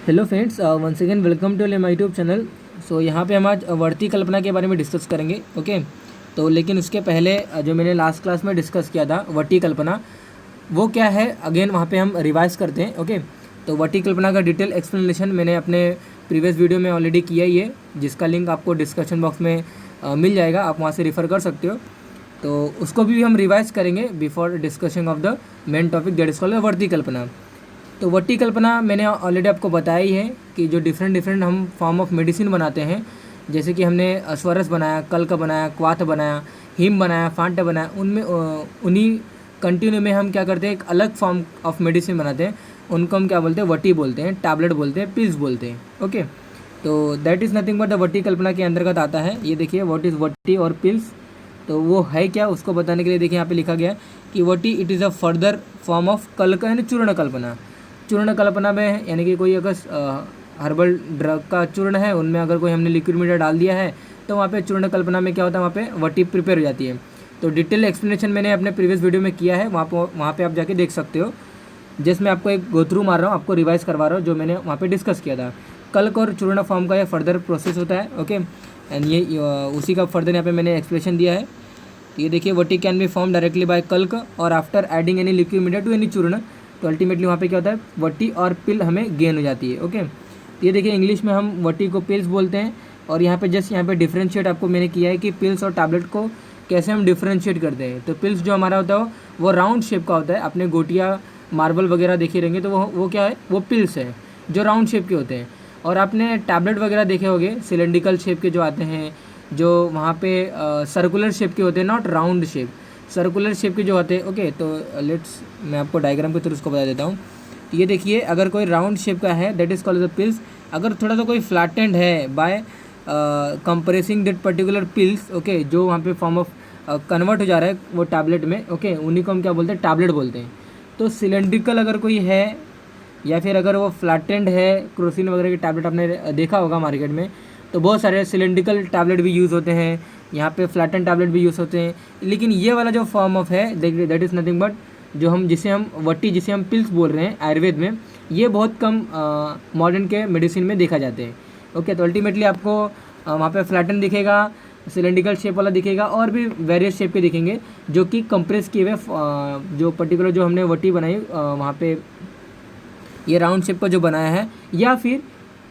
Hello friends, once again welcome to my YouTube channel. So यहाँ पे हम आज वर्ती कल्पना के बारे में डिस्कस करेंगे। ओके, तो लेकिन उसके पहले जो मैंने लास्ट क्लास में डिस्कस किया था वर्ती कल्पना, वो क्या है अगेन वहाँ पे हम रिवाइज करते हैं। ओके, तो वर्ती कल्पना का डिटेल एक्सप्लेनेशन मैंने अपने प्रीवियस वीडियो में ऑलरेडी किया ही है, जिसका लिंक आपको डिस्क्रिप्शन बॉक्स में मिल जाएगा, आप वहाँ से रेफ़र कर सकते हो। तो उसको भी हम रिवाइज करेंगे before discussion of the main topic that is called varti kalpana. तो वर्ती कल्पना मैंने ऑलरेडी आपको बताया ही है कि जो डिफरेंट हम फॉर्म ऑफ मेडिसिन बनाते हैं, जैसे कि हमने स्वरस बनाया, कल्क बनाया, क्वाथ बनाया, हिम बनाया, फांट बनाया, उनमें उन्हीं कंटिन्यू में हम क्या करते हैं, एक अलग फॉर्म ऑफ मेडिसिन बनाते हैं। उनको हम क्या बोलते हैं, वटी बोलते हैं, टैबलेट बोलते हैं, पिल्स बोलते हैं। ओके, तो that is nothing but the वर्ती कल्पना के अंतर्गत आता है। ये देखिए व्हाट इज़ वटी और पिल्स, तो वो है क्या उसको बताने के लिए देखिए यहाँ पे लिखा गया है कि vati it is a further form of कल्क यानी चूर्ण कल्पना। चूर्ण कल्पना में यानी कि कोई अगर हर्बल ड्रग का चूर्ण है, उनमें अगर कोई हमने लिक्विड मीडिया डाल दिया है, तो वहाँ पे चूर्ण कल्पना में क्या होता है, वहाँ पे वटी प्रिपेयर हो जाती है। तो डिटेल एक्सप्लेनेशन मैंने अपने प्रीवियस वीडियो में किया है, वहाँ पे आप जाके देख सकते हो। जिसमें आपको एक गो थ्रू मार रहा हूँ, आपको रिवाइज करवा रहा हूँ जो मैंने वहाँ पे डिस्कस किया था। कल्क और चूर्ण फॉर्म का ये फर्दर प्रोसेस होता है। ओके, एंड ये उसी का फर्दर यहाँ पे मैंने एक्सप्लेनेशन दिया है। ये देखिए vati can be form directly by कल्क और after adding any liquid media to any churna, तो अल्टीमेटली वहाँ पे क्या होता है, वटी और पिल हमें गेन हो जाती है। ओके, ये देखिए इंग्लिश में हम वटी को पिल्स बोलते हैं, और यहाँ पे जस्ट यहाँ पे डिफरेंशिएट आपको मैंने किया है कि पिल्स और टैबलेट को कैसे हम डिफरेंशिएट करते हैं। तो पिल्स जो हमारा होता है वो राउंड शेप का होता है। अपने गोटिया मार्बल वगैरह देखे रहेंगे तो वो क्या है, वो पिल्स है जो राउंड शेप के होते हैं। और आपने टैबलेट वगैरह देखे होंगे सिलेंड्रिकल शेप के जो आते हैं, जो वहाँ पे सर्कुलर शेप के होते हैं, not round shape, circular shape के जो होते हैं। ओके, तो लेट्स मैं आपको डायग्राम के थ्रू उसको बता देता हूँ। ये देखिए अगर कोई राउंड शेप का है that is called the pills. अगर थोड़ा सा कोई फ्लैटेंड है by compressing that particular pills, okay, जो वहाँ पे फॉर्म ऑफ कन्वर्ट हो जा रहा है वो टैबलेट में, ओके, उन्हीं को हम क्या बोलते हैं, टैबलेट बोलते हैं। तो सिलेंड्रिकल अगर कोई है या फिर अगर वो फ्लैटेंड है, क्रोसिन वगैरह की टैबलेट आपने देखा होगा मार्केट में, तो बहुत सारे सिलेंड्रिकल टैबलेट भी यूज़ होते हैं, यहाँ पे फ्लैटन टैबलेट भी यूज़ होते हैं। लेकिन ये वाला जो फॉर्म ऑफ है दैट इज़ नथिंग बट जो हम जिसे हम वटी जिसे हम पिल्स बोल रहे हैं आयुर्वेद में, ये बहुत कम मॉडर्न के मेडिसिन में देखा जाते हैं। ओके, तो अल्टीमेटली आपको वहाँ पे फ्लैटन दिखेगा, सिलेंड्रिकल शेप वाला दिखेगा, और भी वेरियस शेप के दिखेंगे जो कि कंप्रेस किए हुए जो पर्टिकुलर जो हमने वटी बनाई वहाँ पे ये राउंड शेप का जो बनाया है, या फिर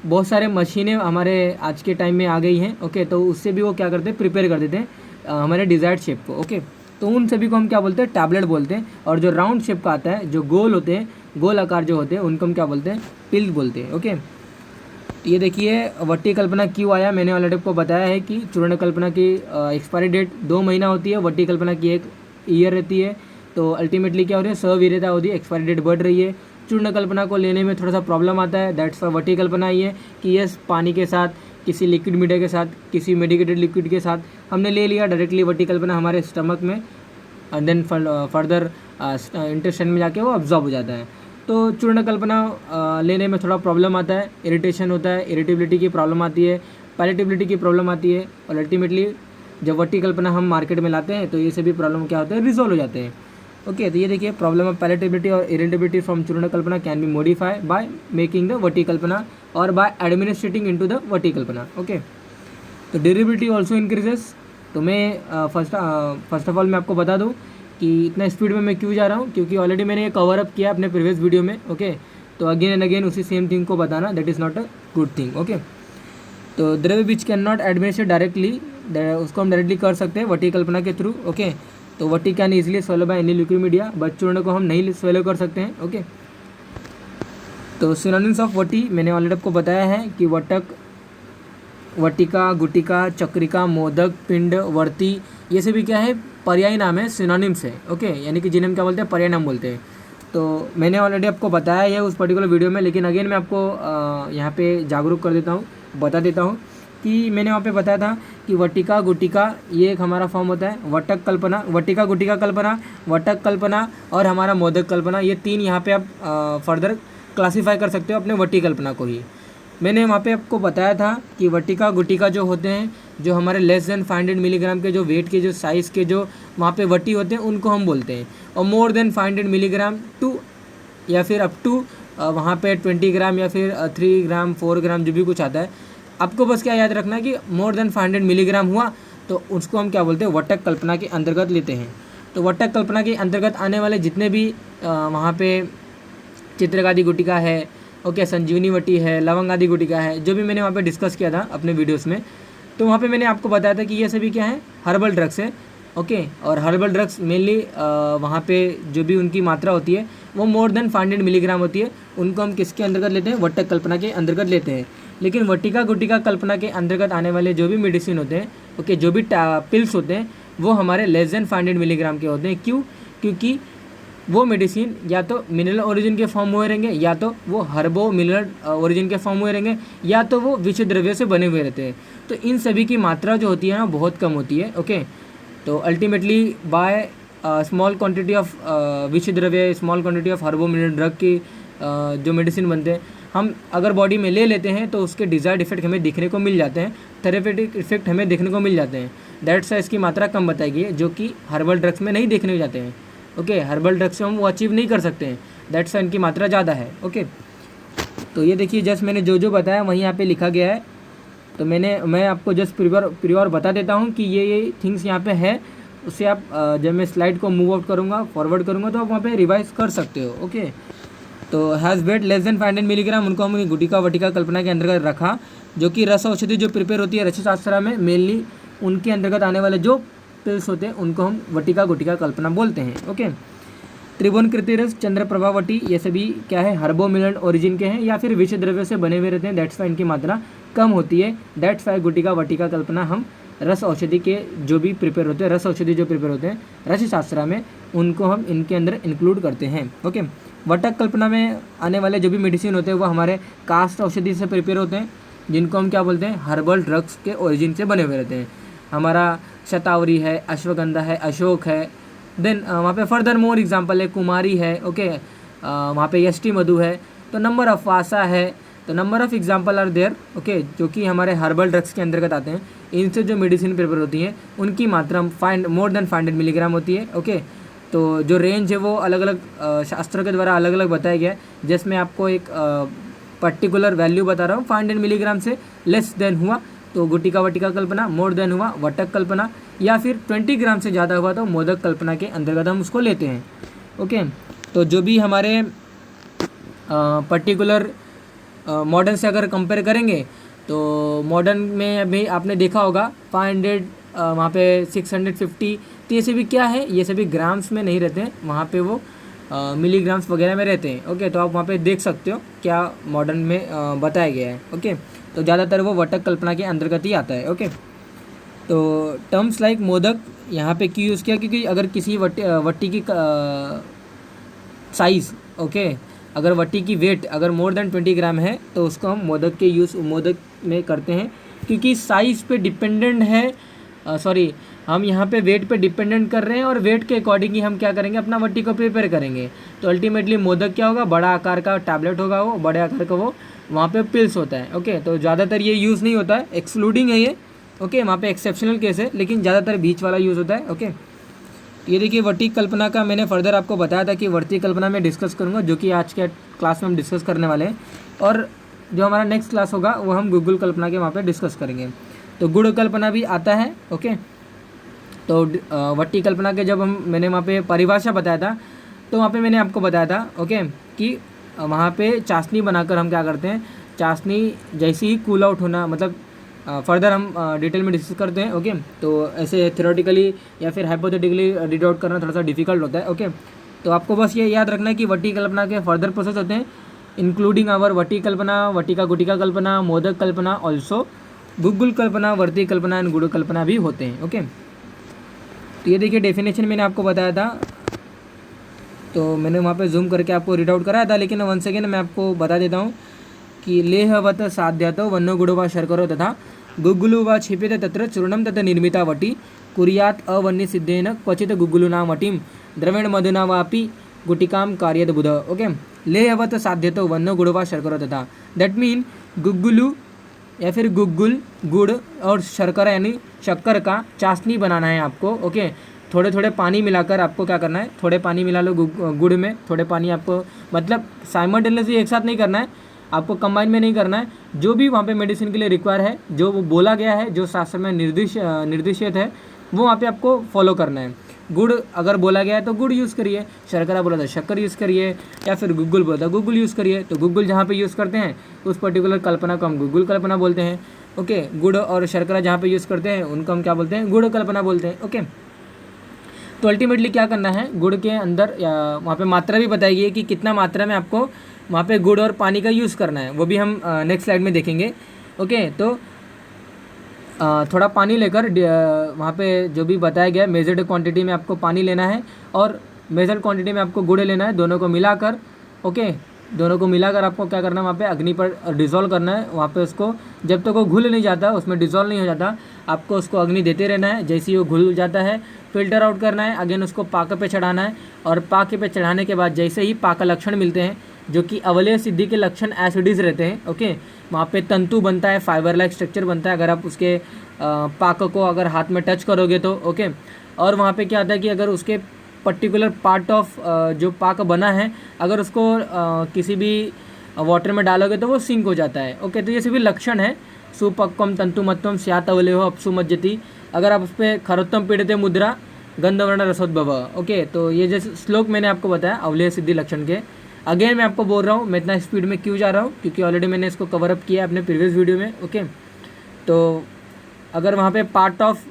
बहुत सारे मशीनें हमारे आज के टाइम में आ गई हैं। ओके, तो उससे भी वो क्या करते हैं, प्रिपेयर कर देते हैं हमारे डिज़ायर्ड शेप को। ओके, तो उन सभी को हम क्या बोलते हैं, टैबलेट बोलते हैं। और जो राउंड शेप का आता है, जो गोल होते हैं, गोल आकार जो होते हैं, उनको हम क्या बोलते हैं, पिल बोलते हैं। ओके, तो ये देखिए वटी कल्पना क्यों आया, मैंने ऑलरेडी आपको बताया है कि चूर्ण कल्पना की एक्सपायरी डेट 2 महीना होती है, वटी कल्पना की 1 ईयर रहती है। तो अल्टीमेटली क्या हो रही है, सवीर्यता होती है, एक्सपायरी डेट बढ़ रही है। चूर्ण कल्पना को लेने में थोड़ा सा प्रॉब्लम आता है, दैट्स फॉर वटी कल्पना ही है कि यस पानी के साथ, किसी लिक्विड मीडिया के साथ, किसी मेडिकेटेड लिक्विड के साथ हमने ले लिया डायरेक्टली वटी कल्पना हमारे स्टमक में, एंड देन फर्दर इंटेस्टाइन में जाके वो अब्जॉर्ब हो जाता है। तो चूर्ण कल्पना लेने में थोड़ा प्रॉब्लम आता है, इरिटेशन होता है, इरिटेबिलिटी की प्रॉब्लम आती है, पैलेटेबिलिटी की प्रॉब्लम आती है, और अल्टीमेटली जब वटी कल्पना हम मार्केट में लाते हैं तो ये सभी प्रॉब्लम क्या होते हैं, रिजॉल्व हो जाते हैं। ओके, तो ये देखिए प्रॉब्लम ऑफ पैलेटेबिलिटी और irritability from churna kalpana can be modify by making the vati kalpana और by administrating into the vati kalpana. Okay, तो ड्यूरेबिलिटी ऑल्सो इंक्रीजेस। तो मैं फर्स्ट ऑफ ऑल मैं आपको बता दूं कि इतना स्पीड में मैं क्यों जा रहा हूँ, क्योंकि ऑलरेडी मैंने ये कवर अप किया अपने प्रीवियस वीडियो में। ओके, तो अगेन एंड अगेन उसी सेम थिंग को बताना that is not a good thing. Okay, तो द्रव्य which can not administrate directly, उसको हम डायरेक्टली कर सकते हैं वटी कल्पना के थ्रू। ओके, तो vati can easily swallow by any liquid media, but चूर्ण को हम नहीं स्वेलो कर सकते हैं। ओके, तो सिनोनिम्स ऑफ वटी मैंने ऑलरेडी आपको बताया है कि वटक, वटिका, गुटिका, चक्रिका, मोदक, पिंड, वर्ती, ये सभी क्या है, पर्यायी नाम है, सिनोनिम्स है। ओके, यानी कि जिन्हें हम क्या बोलते हैं, पर्यायी नाम बोलते हैं। तो मैंने ऑलरेडी आपको बताया है उस पर्टिकुलर वीडियो में, लेकिन अगेन मैं आपको यहाँ पे जागरूक कर देता हूँ, बता देता हूँ कि मैंने वहाँ पे बताया था कि वटिका, गुटिका ये एक हमारा फॉर्म होता है, वटक कल्पना, वटिका गुटिका कल्पना, वटक कल्पना और हमारा मोदक कल्पना, ये 3 यहाँ पे आप फर्दर क्लासीफाई कर सकते हो अपने वटी कल्पना को ही। मैंने वहाँ पे आपको बताया था कि वटिका गुटिका जो होते हैं, जो हमारे लेस देन 500 मिलीग्राम के जो वेट के जो साइज़ के जो वहाँ पे वटी होते हैं, उनको हम बोलते हैं। और मोर देन 500 मिलीग्राम टू या फिर अप टू वहाँ पे 20 ग्राम या फिर 3 ग्राम 4 ग्राम जो भी कुछ आता है, आपको बस क्या याद रखना है कि मोर देन 500 मिलीग्राम हुआ तो उसको हम क्या बोलते हैं, वटक कल्पना के अंतर्गत लेते हैं। तो वटक कल्पना के अंतर्गत आने वाले जितने भी वहाँ पे चित्रकादि गुटिका है, ओके, संजीवनी वटी है, लवंग आदि गुटिका है, जो भी मैंने वहाँ पे डिस्कस किया था अपने वीडियोस में, तो वहाँ पे मैंने आपको बताया था कि ये सभी क्या है, हर्बल ड्रग्स है, ओके। और हर्बल ड्रग्स मेनली वहाँ पे जो भी उनकी मात्रा होती है वो मोर देन 500 मिलीग्राम होती है, उनको हम किसके अंतर्गत लेते हैं, वटक कल्पना के अंतर्गत लेते हैं। लेकिन वटिका गुटिका कल्पना के अंतर्गत आने वाले जो भी मेडिसिन होते हैं, ओके, जो भी पिल्स होते हैं, वो हमारे लेस देन 500 मिलीग्राम के होते हैं। क्यों? क्योंकि वो मेडिसिन या तो मिनरल ओरिजिन के फॉर्म हुए रहेंगे, या तो वो हर्बो मिनरल ओरिजिन के फॉर्म हुए रहेंगे, या तो वो विषय द्रव्य से बने हुए रहते हैं। तो इन सभी की मात्रा जो होती है ना बहुत कम होती है, ओके। तो ultimately by small quantity of विषय द्रव्य, small quantity of हर्बो mineral drug की जो मेडिसिन बनते हैं, हम अगर बॉडी में ले लेते हैं तो उसके डिज़ायर्ड इफेक्ट हमें देखने को मिल जाते हैं, थेरेपेटिक इफेक्ट हमें देखने को मिल जाते हैं। दैट्स वाई इसकी मात्रा कम बताई गई है, जो कि हर्बल ड्रग्स में नहीं देखने जाते हैं, ओके। हर्बल ड्रग्स से हम वो अचीव नहीं कर सकते हैं, दैट्स वाई इनकी मात्रा ज़्यादा है, ओके। तो ये देखिए, जस्ट मैंने जो जो बताया वहीं यहाँ पे लिखा गया है। तो मैं आपको जस्ट प्रियोर बता देता हूँ कि ये थिंग्स यहाँ पे है। उससे आप जब मैं स्लाइड को मूव आउट करूँगा, फॉरवर्ड करूँगा, तो आप वहाँ पे रिवाइज कर सकते हो, ओके। तो has weight less than 500 milligram, उनको हमने गुटिका वटिका कल्पना के अंतर्गत रखा, जो कि रस औषधि जो प्रिपेयर होती है रसशास्त्र में, मेनली उनके अंतर्गत आने वाले जो पिल्स होते हैं उनको हम वटिका गुटिका कल्पना बोलते हैं, ओके। त्रिभुवन कृतिरस, चंद्रप्रभावटी, ये सभी क्या है, हर्बो मिनरल ओरिजिन के हैं या फिर विषय द्रव्य से बने हुए रहते हैं, दैट्स वाई इनकी मात्रा कम होती है। दैट्स वाई गुटिका वटिका कल्पना हम रस औषधि के जो भी प्रिपेयर होते हैं, रस औषधि जो प्रिपेयर होते हैं रसशास्त्र में, उनको हम इनके अंदर इंक्लूड करते हैं, ओके। वटक कल्पना में आने वाले जो भी मेडिसिन होते हैं वो हमारे कास्ट औषधि से प्रिपेयर होते हैं, जिनको हम क्या बोलते हैं, हर्बल ड्रग्स के ओरिजिन से बने हुए रहते हैं। हमारा शतावरी है, अश्वगंधा है, अशोक है, देन वहाँ पे फर्दर मोर एग्जाम्पल है, कुमारी है, ओके, वहाँ पे यष्टि मधु है, तो नंबर ऑफ वासा है, तो number of example are there, okay, जो कि हमारे हर्बल ड्रग्स के अंतर्गत आते हैं। इनसे जो मेडिसिन प्रिपेयर होती हैं उनकी मात्रा मोर देन 500 मिलीग्राम होती है, ओके। तो जो रेंज है वो अलग अलग शास्त्रों के द्वारा अलग अलग बताया गया है, जिसमें आपको एक पर्टिकुलर वैल्यू बता रहा हूँ। 500 मिलीग्राम से लेस देन हुआ तो गुटिका वटिका कल्पना, मोर देन हुआ वटक कल्पना, या फिर 20 ग्राम से ज़्यादा हुआ तो मोदक कल्पना के अंतर्गत हम उसको लेते हैं, ओके। तो जो भी हमारे पर्टिकुलर मॉडर्न से अगर कंपेयर करेंगे तो मॉडर्न में अभी आपने देखा होगा 500, वहाँ पे 650, तो ये सभी क्या है, ये सभी ग्राम्स में नहीं रहते हैं, वहाँ पे वो मिलीग्राम्स वगैरह में रहते हैं, ओके। तो आप वहाँ पे देख सकते हो क्या मॉडर्न में बताया गया है, ओके। तो ज़्यादातर वो वटक कल्पना के अंतर्गत ही आता है, ओके। तो टर्म्स लाइक मोदक यहाँ पे क्यों यूज़ किया, क्योंकि अगर किसी वट्टी की साइज़, ओके, अगर वट्टी की वेट अगर मोर देन 20 ग्राम है तो उसको हम मोदक के यूज़ मोदक में करते हैं, क्योंकि साइज़ पे डिपेंडेंट है, हम यहाँ पे वेट पे डिपेंडेंट कर रहे हैं और वेट के अकॉर्डिंग ही हम क्या करेंगे, अपना वट्टी को प्रिपेयर करेंगे। तो अल्टीमेटली मोदक क्या होगा, बड़ा आकार का टैबलेट होगा, वो बड़े आकार का वो वहाँ पे पिल्स होता है, ओके। तो ज़्यादातर ये यूज़ नहीं होता है, एक्सक्लूडिंग है ये, ओके। वहाँ पे एक्सेप्शनल केस है, लेकिन ज़्यादातर बीच वाला यूज़ होता है, ओके। ये देखिए वर्ती कल्पना का मैंने फर्दर आपको बताया था कि वर्ती कल्पना में डिस्कस करूँगा, जो कि आज के क्लास में हम डिस्कस करने वाले हैं, और जो हमारा नेक्स्ट क्लास होगा वो हम गुगल कल्पना के वहाँ पे डिस्कस करेंगे। तो गुड़ कल्पना भी आता है, ओके। तो वट्टी कल्पना के जब मैंने वहाँ पे परिभाषा बताया था, तो वहाँ पे मैंने आपको बताया था, ओके, कि वहाँ पे चाशनी बनाकर हम क्या करते हैं, चाशनी जैसे ही कूल आउट होना, मतलब फर्दर हम डिटेल में डिस्कस करते हैं, ओके। तो ऐसे थ्योरेटिकली या फिर हाइपोथेटिकली रीड आउट करना थोड़ा सा डिफिकल्ट होता है, ओके। तो आपको बस ये याद रखना है कि वट्टी कल्पना के फर्दर प्रोसेस होते हैं, including our vatti kalpana, vatika gutika kalpana, modak kalpana, also guggul kalpana, वर्ती kalpana and gud kalpana भी होते हैं, ओके। तो ये देखिए डेफिनेशन मैंने आपको बताया था, तो मैंने वहाँ पे जूम करके आपको रीड आउट कराया था, लेकिन वंस अगेन मैं आपको बता देता हूँ कि लेहवत साध्यातो वन्नो गुड़ो व शर्करो तथा गुग्गुलु व क्षिपेत तत्र चूर्णम तथा निर्मिता वटी कुर्यात् अवन्य सिद्धेन क्वचित गुग्गुलूनां वटीं द्रवेण मधुना वापि गुटिकां कार्यत बुध, ओके। लेहवत साध्यतो वन्नो गुड़ो व शर्करो तथा, दैट मीन गुग्गुलू या फिर गुग्गुल, गुड़ और शर्करा यानी शक्कर का चाशनी बनाना है आपको, ओके। थोड़े थोड़े पानी मिलाकर आपको क्या करना है, थोड़े पानी मिला लो गुड़ में, थोड़े पानी आपको, मतलब साइमल्टेनियसली एक साथ नहीं करना है, आपको कंबाइन में नहीं करना है। जो भी वहाँ पे मेडिसिन के लिए रिक्वायर है, जो वो बोला गया है, जो शास्त्र में निर्देशित है, वो वहाँ पे आपको फॉलो करना है। गुड़ अगर बोला गया है तो गुड़ यूज़ करिए, शर्करा बोला था शक्कर यूज़ करिए, या फिर गूगल बोला था गूगल यूज़ करिए। तो गूगल जहाँ पे यूज़ करते हैं उस पर्टिकुलर कल्पना को हम गूगल कल्पना बोलते हैं। ओके, गुड़ और शर्करा जहाँ पे यूज़ करते हैं उनको हम क्या बोलते हैं, गुड़ कल्पना बोलते हैं। ओके, तो अल्टीमेटली क्या करना है, गुड़ के अंदर वहाँ पे मात्रा भी बताई गई है कि कितना मात्रा में आपको वहाँ पे गुड़ और पानी का यूज़ करना है, वो भी हम नेक्स्ट स्लाइड में देखेंगे। ओके, तो थोड़ा पानी लेकर वहाँ पे जो भी बताया गया मेजर्ड क्वांटिटी में आपको पानी लेना है और मेजर्ड क्वांटिटी में आपको गुड़ लेना है, दोनों को मिलाकर। ओके, दोनों को मिलाकर आपको क्या करना है, वहाँ पे अग्नि पर डिज़ोल्व करना है। वहाँ पे उसको जब तक वो घुल नहीं जाता, उसमें डिज़ोल्व नहीं हो जाता, आपको उसको अग्नि देते रहना है। जैसे ही वो घुल जाता है फिल्टर आउट करना है, अगेन उसको पाक पे चढ़ाना है। और पाक पे चढ़ाने के बाद जैसे ही पाक लक्षण मिलते हैं, जो कि अवलेय सिद्धि के लक्षण एसिडीज रहते हैं। ओके, वहाँ पे तंतु बनता है, फाइबर लाइक स्ट्रक्चर बनता है अगर आप उसके पाक को अगर हाथ में टच करोगे तो। ओके, और वहाँ पे क्या होता है कि अगर उसके पर्टिकुलर पार्ट ऑफ जो पाक बना है, अगर उसको किसी भी वाटर में डालोगे तो वो सिंक हो जाता है। ओके, तो ये सभी लक्षण है। सुपक्वम तंतुमत्वम स्यात् अवलेयो अपसु मज्जति। अगर आप उस पर खरोत्तम पीड़िते मुद्रा गंधवर्ण रसोद्भव। ओके, तो ये जैसे श्लोक मैंने आपको बताया अवलेय सिद्धि लक्षण के। अगेन मैं आपको बोल रहा हूँ, मैं इतना स्पीड में क्यों जा रहा हूँ, क्योंकि ऑलरेडी मैंने इसको कवर अप किया अपने प्रीवियस वीडियो में। ओके, तो अगर वहाँ पे पार्ट ऑफ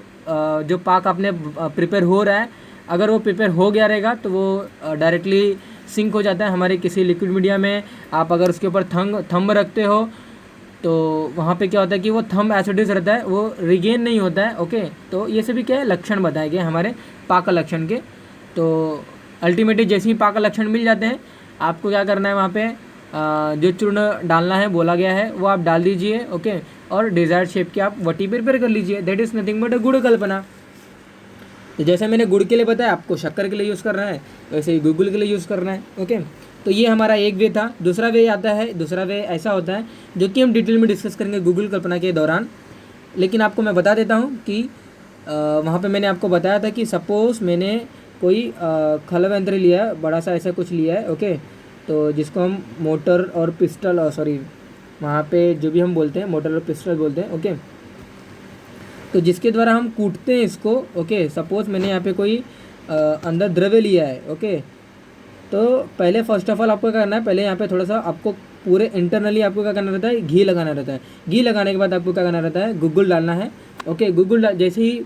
जो पाक आपने प्रिपेयर हो रहा है, अगर वो प्रिपेयर हो गया रहेगा तो वो डायरेक्टली सिंक हो जाता है हमारे किसी लिक्विड मीडिया में। आप अगर उसके ऊपर थंब रखते हो तो वहाँ पे क्या होता है कि वो थंब एसिडिस रहता है, वो रिगेन नहीं होता है। ओके, तो ये सभी क्या है, लक्षण बताए गए हमारे पाक लक्षण के। तो अल्टीमेटली जैसे ही पाक लक्षण मिल जाते हैं, आपको क्या करना है, वहाँ पे जो चूर्ण डालना है बोला गया है वो आप डाल दीजिए। ओके, और डिज़ायर्ड शेप की आप वटी प्रिपेयर कर लीजिए। दैट इज़ नथिंग बट अ गुड़ कल्पना। तो जैसे मैंने गुड़ के लिए बताया, आपको शक्कर के लिए यूज़ करना है, वैसे ही गूगल के लिए यूज़ करना है। ओके, तो ये हमारा एक वे था। दूसरा वे आता है, दूसरा वे ऐसा होता है जो कि हम डिटेल में डिस्कस करेंगे गूगल कल्पना के दौरान। लेकिन आपको मैं बता देता हूँ कि वहाँ पे मैंने आपको बताया था कि सपोज़ मैंने कोई खलव यंत्र लिया है, बड़ा सा ऐसा कुछ लिया है। ओके, तो जिसको हम मोटर और पिस्टल, सॉरी वहाँ पे जो भी हम बोलते हैं मोटर और पिस्टल बोलते हैं। ओके, तो जिसके द्वारा हम कूटते हैं इसको। ओके, सपोज़ मैंने यहाँ पे कोई अंदर द्रव्य लिया है। ओके, तो पहले फर्स्ट ऑफ ऑल आपको क्या करना है, पहले यहाँ पे थोड़ा सा आपको पूरे इंटरनली आपको क्या करना रहता है, घी लगाना रहता है। घी लगाने के बाद आपको क्या करना रहता है, गूगल डालना है। ओके, गूगल जैसे ही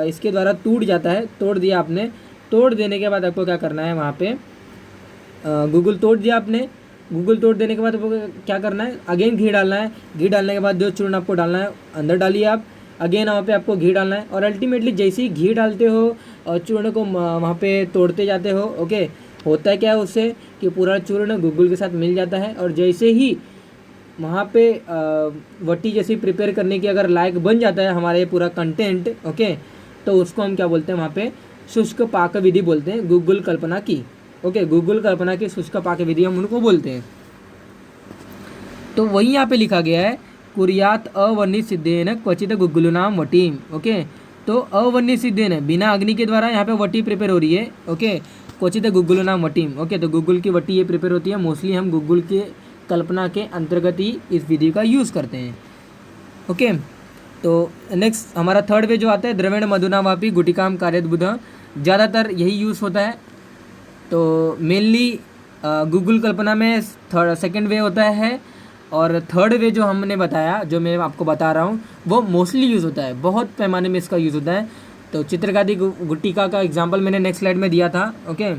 इसके द्वारा टूट जाता है, तोड़ दिया आपने, तोड़ देने के बाद आपको क्या करना है, वहाँ पे गूगल तोड़ दिया आपने। गूगल तोड़ देने के बाद आपको क्या करना है, अगेन घी डालना है। घी डालने के बाद जो चूर्ण आपको डालना है अंदर डालिए आप, अगेन वहाँ पे आपको घी डालना है। और अल्टीमेटली जैसे ही घी डालते हो और चूर्ण को वहाँ पे तोड़ते जाते हो, ओके, होता है क्या है उससे कि पूरा चूर्ण गूगल के साथ मिल जाता है। और जैसे ही वहाँ पे वटी जैसी प्रिपेयर करने की अगर लायक बन जाता है हमारा ये पूरा कंटेंट, ओके, तो उसको हम क्या बोलते हैं, वहाँ पे शुष्क पाक विधि बोलते हैं, गूगल कल्पना की। ओके, गूगल कल्पना की शुष्क पाक विधि हम उनको बोलते हैं। तो वही यहाँ पे लिखा गया है, कुर्यात अवर्णित सिद्धेन क्वचित गुग्गुलुनाम वटीम। ओके, तो अवर्णित सिद्धेन बिना अग्नि के द्वारा यहाँ पे वटी प्रिपेयर हो रही है। ओके, क्वचित गुग्गुलुनाम वटीम। ओके, तो गूगल की वटी ये प्रिपेयर होती है। मोस्टली हम गूगल के कल्पना के अंतर्गत ही इस विधि का यूज़ करते हैं। ओके, तो नेक्स्ट हमारा थर्ड वे जो आता है, द्रविण मधुना वापी गुटिकाम कार्यत बुध। ज़्यादातर यही यूज़ होता है। तो मेनली गूगल कल्पना में सेकेंड वे होता है, और थर्ड वे जो हमने बताया, जो मैं आपको बता रहा हूँ, वो मोस्टली यूज़ होता है, बहुत पैमाने में इसका यूज़ होता है। तो चित्रकादि गुटिका का एग्जांपल मैंने नेक्स्ट स्लाइड में दिया था। ओके,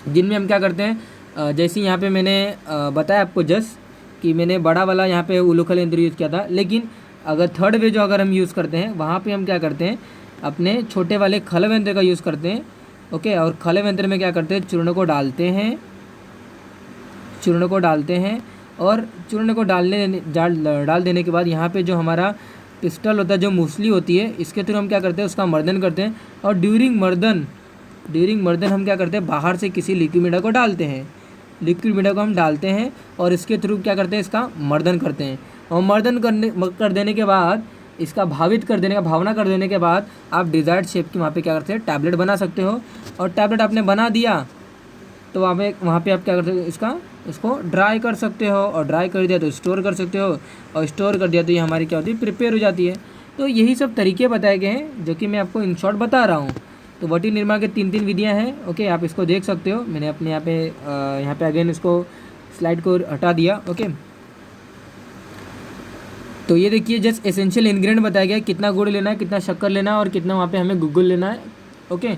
जिनमें हम क्या करते हैं, जैसे यहाँ पे मैंने बताया आपको जस्ट कि मैंने बड़ा वाला यहाँ पे उलूखल यंत्र यूज़ किया था। लेकिन अगर थर्ड वे जो अगर हम यूज़ करते हैं, वहाँ पे हम क्या करते हैं, अपने छोटे वाले खलव यंत्र का यूज़ करते हैं। ओके, और खलव यंत्र में क्या करते हैं, चूर्ण को डालते हैं, चूर्ण को डालते हैं, और चूर्ण को डाल देने के बाद यहाँ पे जो हमारा पिस्टल होता है, जो मूसली होती है, इसके थ्रू हम क्या करते हैं, उसका मर्दन करते हैं। और ड्यूरिंग मर्दन हम क्या करते हैं, बाहर से किसी लिक्विड मीडिया को डालते हैं, लिक्विड मीडिया को हम डालते हैं और इसके थ्रू क्या करते हैं, इसका मर्दन करते हैं। और मर्दन कर देने के बाद इसका भावित कर देने का, भावना कर देने के बाद आप डिज़ायर्ड शेप की वहाँ पे क्या करते हैं, टैबलेट बना सकते हो। और टैबलेट आपने बना दिया तो वहाँ पे आप क्या कर सकते हो, इसको ड्राई कर सकते हो, और ड्राई कर दिया तो स्टोर कर सकते हो, और स्टोर कर दिया तो ये हमारी क्या होती है, प्रिपेयर हो जाती है। तो यही सब तरीके बताए गए हैं जो कि मैं आपको इन शॉर्ट बता रहा हूँ। तो वटी निर्माण के 3 विधियाँ हैं। ओके, आप इसको देख सकते हो। मैंने अपने यहाँ पे अगेन इसको स्लाइड को हटा दिया। ओके, तो ये देखिए जस्ट एसेंशियल इंग्रेडिएंट बताया गया है, कितना गुड़ लेना है, कितना शक्कर लेना है, और कितना वहाँ पे हमें गुग्गुल लेना है। ओके,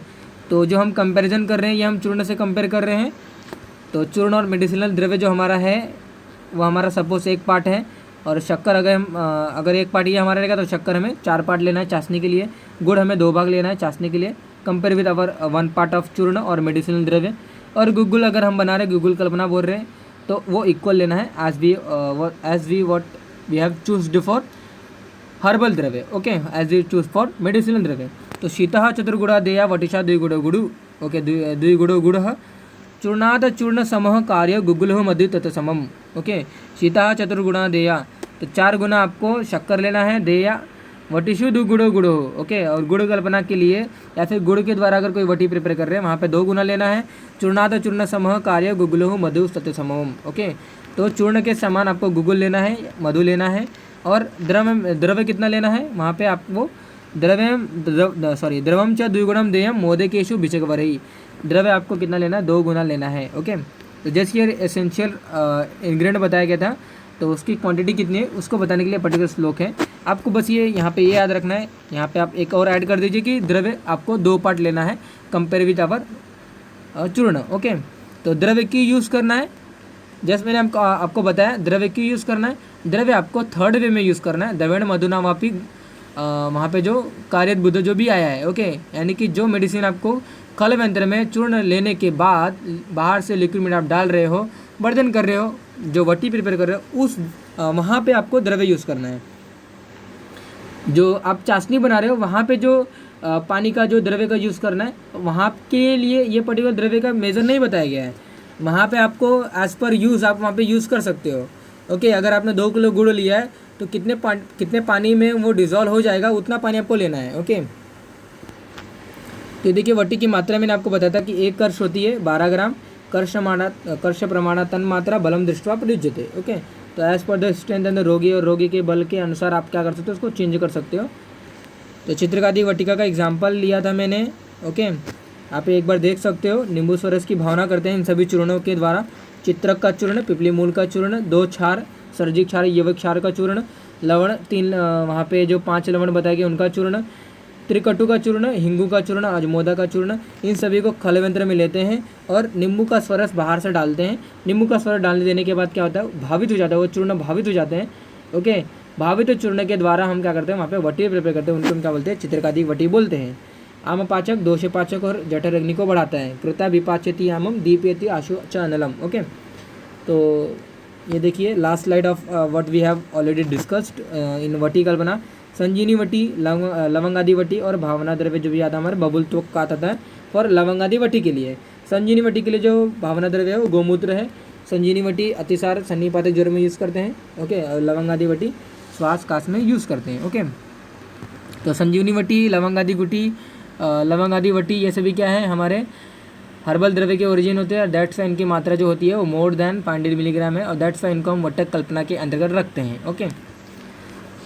तो जो हम कंपैरिजन कर रहे हैं ये हम चूर्ण से कंपेयर कर रहे हैं। तो चूर्ण और मेडिसिनल द्रव्य जो हमारा है वो हमारा सपोज 1 पार्ट है, और शक्कर अगर 1 पार्ट ये हमारा रहेगा तो शक्कर हमें 4 पार्ट लेना है चाशनी के लिए, गुड़ हमें 2 भाग लेना है चाशनी के लिए, compare with our 1 part of चूर्ण और मेडिसिनल द्रव्य। और गुग्गुल अगर हम बना रहे हैं, गुग्गुल कल्पना बोल रहे हैं, तो वो इक्वल लेना है as we what we have choosed for herbal dravya. Okay, as we choose for medicinal dravya. तो शीतः चतुर्गुणा देया वटिशा द्विगुणो गुडु। ओके, द्विगुणो गुडः चूर्णाद चूर्ण समः कार्य गुग्गुलः मधु तत्समम। ओके, शीतः चतुर्गुणा देया, तो 4 गुना आपको शक्कर लेना है, देया वटिशु दुगुड़ो गुड़ो। ओके, और गुड़ कल्पना के लिए या फिर गुड़ के द्वारा अगर कोई वटी प्रिपेयर कर रहे हैं वहाँ पे 2 गुना लेना है। चूर्णाद चूर्ण समः कार्य गुग्गुलः मधु तत्समम। ओके, तो चूर्ण के समान आपको गुग्गुल लेना है, मधु लेना है, और द्रव्य कितना लेना है वहाँ पे आपको द्रवम च द्विगुणम देयम मोदकेशु बिचकवरई। द्रव्य आपको कितना लेना है, 2 गुना लेना है। ओके, तो जैसे ये एसेंशियल इंग्रेडिएंट बताया गया था, तो उसकी क्वांटिटी कितनी है उसको बताने के लिए पर्टिकुलर श्लोक है। आपको बस ये यहाँ पे ये याद रखना है। यहाँ पे आप एक और ऐड कर दीजिए कि द्रव्य आपको 2 पार्ट लेना है कंपेयर विद आवर चूर्ण। ओके, तो द्रव्य की यूज़ करना है, जैसे मैंने आपको बताया द्रव्य की यूज़ करना है। द्रव्य आपको 3rd वे में यूज़ करना है, द्रव्यण मधुना वापी वहाँ पे जो कार्यत बुद्ध जो भी आया है। ओके, यानी कि जो मेडिसिन आपको खल यंत्र में चूर्ण लेने के बाद बाहर से लिक्विड में आप डाल रहे हो, बर्तन कर रहे हो, जो वटी प्रिपेयर कर रहे हो, उस वहाँ पे आपको द्रव्य यूज़ करना है। जो आप चाशनी बना रहे हो वहाँ पे जो पानी का जो द्रव्य का यूज़ करना है, वहाँ के लिए ये पर्टिकुलर द्रव्य का मेजर नहीं बताया गया है। वहाँ पे आपको एज़ पर यूज़ आप वहाँ पे यूज़ कर सकते हो। ओके, अगर आपने 2 किलो गुड़ लिया है तो कितने पानी में वो डिज़ोल्व हो जाएगा उतना पानी आपको लेना है। ओके, तो देखिए वटी की मात्रा मैंने आपको बताया था कि 1 कर्ष होती है 12 ग्राम, कर्ष प्रमाणा तन मात्रा बलम दृष्टवा प्रयुज्यते। ओके, तो as per the strength and रोगी और रोगी के बल के अनुसार आप क्या कर सकते हो, उसको चेंज कर सकते हो। तो चित्रकादि वटिका का एग्जाम्पल लिया था मैंने। ओके, आप एक बार देख सकते हो। नींबू स्वरस की भावना करते हैं इन सभी चूर्णों के द्वारा। चित्रक का चूर्ण, पिपली मूल का चूर्ण, 2 क्षार, सर्जिक क्षार, यवक क्षार का चूर्ण, लवण 3 वहाँ पे जो 5 लवण बताए गए उनका चूर्ण, त्रिकटु का चूर्ण, हिंगू का चूर्ण, अजमोदा का चूर्ण, इन सभी को खल यंत्र में लेते हैं और नींबू का स्वरस बाहर से डालते हैं। नींबू का स्वरस डालने देने के बाद क्या होता है, भावित हो जाता है वो चूर्ण, भावित हो जाते हैं। ओके, भावित चूर्ण के द्वारा हम क्या करते हैं, वहाँ पे वटी प्रिपेयर करते हैं, उनको हम क्या बोलते हैं, चित्रकादि वटी बोलते हैं। आमपाचक, दोषपाचक और जठर अग्नि को बढ़ाता है। कृता विपाचयति आमम दीपयति आशु च अनलम। ओके, तो ये देखिए last slide of what we have already discussed in vati kalpana. Sanjivani vati, Lavangadi vati और भावना द्रव्य जो भी आता है हमारे बबुल त्वक का आता है फॉर लवंगादि वटी के लिए। संजीवनी वटी के लिए जो भावना द्रव्य है वो गोमूत्र है। संजीवनी वटी अतिसार सन्निपात ज्वर में यूज़ करते हैं। ओके, लवंगादि वटी श्वास काश में यूज़ करते हैं। ओके, तो संजीवनी वटी, लवंगादि वटी ये सभी क्या है, हमारे हर्बल द्रव्य के ओरिजिन होते हैं। दैट्स वाई इनकी मात्रा जो होती है वो मोर देन 500 मिलीग्राम है, और दैट्स वाई इनको हम वटक कल्पना के अंतर्गत रखते हैं। ओके,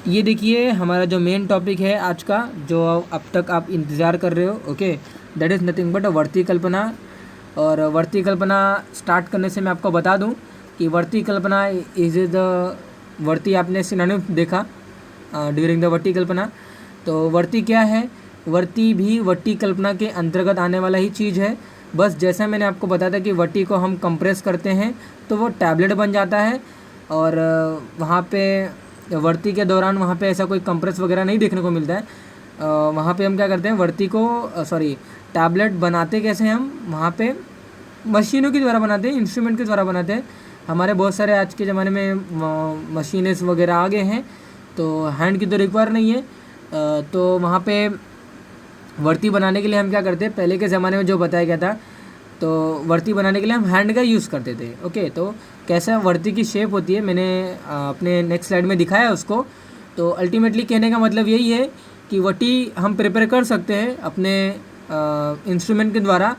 ये देखिए हमारा जो मेन टॉपिक है आज का, जो अब तक आप इंतज़ार कर रहे हो। Okay, that is nothing but varti kalpana. और वर्ती कल्पना स्टार्ट करने से मैं आपको बता दूं कि वर्ती कल्पना इज द वर्ती, आपने सिनोनिम देखा ड्यूरिंग द वर्ती कल्पना। तो वर्ती क्या है, वर्ती भी वटी कल्पना के अंतर्गत आने वाला ही चीज़ है। बस जैसा मैंने आपको बताया था कि वटी को हम कंप्रेस करते हैं तो वो टैबलेट बन जाता है, और वहाँ पे वर्ती के दौरान वहाँ पे ऐसा कोई कंप्रेस वगैरह नहीं देखने को मिलता है। वहाँ पे हम क्या करते हैं, वर्ती को टैबलेट बनाते कैसे हम, वहाँ पे मशीनों के द्वारा बनाते हैं, इंस्ट्रूमेंट के द्वारा बनाते हैं। हमारे बहुत सारे आज के ज़माने में मशीनें वगैरह आ गए हैं, तो हैंड की तो रिक्वायर नहीं है। तो वहाँ पे वर्ती बनाने के लिए हम क्या करते हैं, पहले के ज़माने में जो बताया गया था, तो वर्ती बनाने के लिए हम हैंड का यूज़ करते थे। ओके, तो कैसा वर्ती की शेप होती है मैंने अपने नेक्स्ट स्लाइड में दिखाया उसको। तो अल्टीमेटली कहने का मतलब यही है कि वटी हम प्रिपेयर कर सकते हैं अपने इंस्ट्रूमेंट के द्वारा,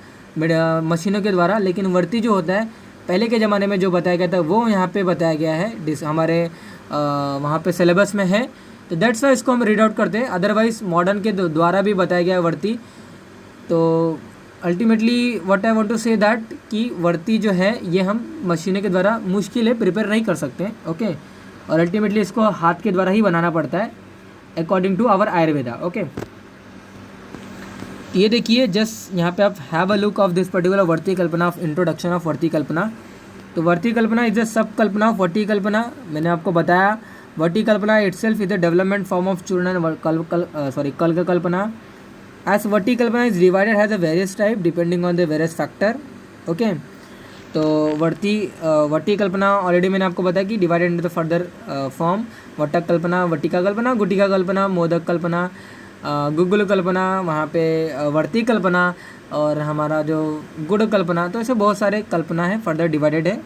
मशीनों के द्वारा, लेकिन वर्ती जो होता है पहले के ज़माने में जो बताया गया था वो यहाँ पे बताया गया है, हमारे वहाँ पे सिलेबस में है। तो दैट्स वाई इसको हम रीड आउट करते हैं, अदरवाइज़ मॉडर्न के द्वारा भी बताया गया है वर्ती। तो ultimately what I want to say that कि वर्ती जो है ये हम मशीनों के द्वारा मुश्किल है प्रिपेयर नहीं कर सकते हैं, ओके। और अल्टीमेटली इसको हाथ के द्वारा ही बनाना पड़ता है according to our Ayurveda, okay. ये देखिए जस्ट यहाँ पे आप have a look of this particular varti kalpana of introduction of वर्ती kalpana. तो वर्ती कल्पना इज अ सब कल्पना ऑफ वर्ती कल्पना। मैंने आपको बताया वर्ती कल्पना itself is the development form of चूर्ण कल्क कल्पना। एज वर्ती कल्पना is divided has a various type depending on the various factor, okay. तो वर्ती कल्पना ऑलरेडी मैंने आपको बताया कि divided into the further form, वटक कल्पना, वटिका कल्पना, गुटिका कल्पना, मोदक कल्पना, गुग्गुल कल्पना, वहाँ पे वर्ती कल्पना और हमारा जो गुड़ कल्पना। तो ऐसे बहुत सारे कल्पना है फर्दर डिवाइडेड है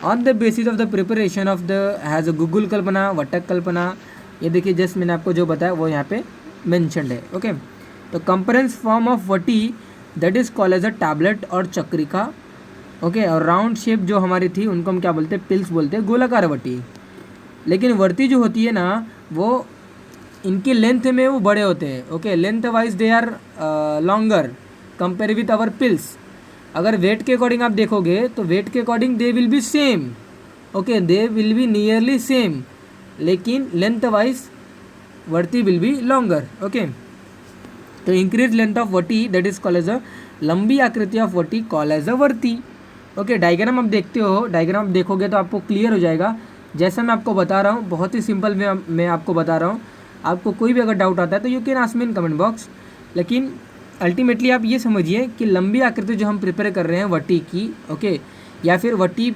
on the basis of the preparation of the has a गुग्गुल कल्पना, वटक कल्पना। ये देखिए जस्ट मैंने आपको जो बताया वो यहाँ पे मेंशनड है, ओके। तो कंपरेंस फॉर्म ऑफ वटी that is called as a tablet और चक्रिका, ओके। और राउंड शेप जो हमारी थी उनको हम क्या बोलते हैं, पिल्स बोलते हैं, गोलाकार वटी। लेकिन वर्ती जो होती है ना वो इनकी लेंथ में वो बड़े होते हैं, okay. Length wise they are longer compare with our pills. अगर वेट के अकॉर्डिंग आप देखोगे तो वेट के according they will be same, okay, they will be nearly same, लेकिन लेंथ वाइज वर्ती विल बी लॉन्गर, ओके। तो इंक्रीज लेंथ ऑफ वटी that is called as a, लंबी आकृति ऑफ वटी कॉल एज अ वर्ती, ओके। डायग्राम आप देखते हो, डायग्राम देखोगे तो आपको क्लियर हो जाएगा। जैसा मैं आपको बता रहा हूँ बहुत ही सिंपल मैं आपको बता रहा हूँ। आपको कोई भी अगर डाउट आता है तो you can ask me in comment box. लेकिन अल्टीमेटली आप ये समझिए कि लंबी आकृति जो हम प्रिपेयर कर रहे हैं वटी की, ओके, या फिर वटी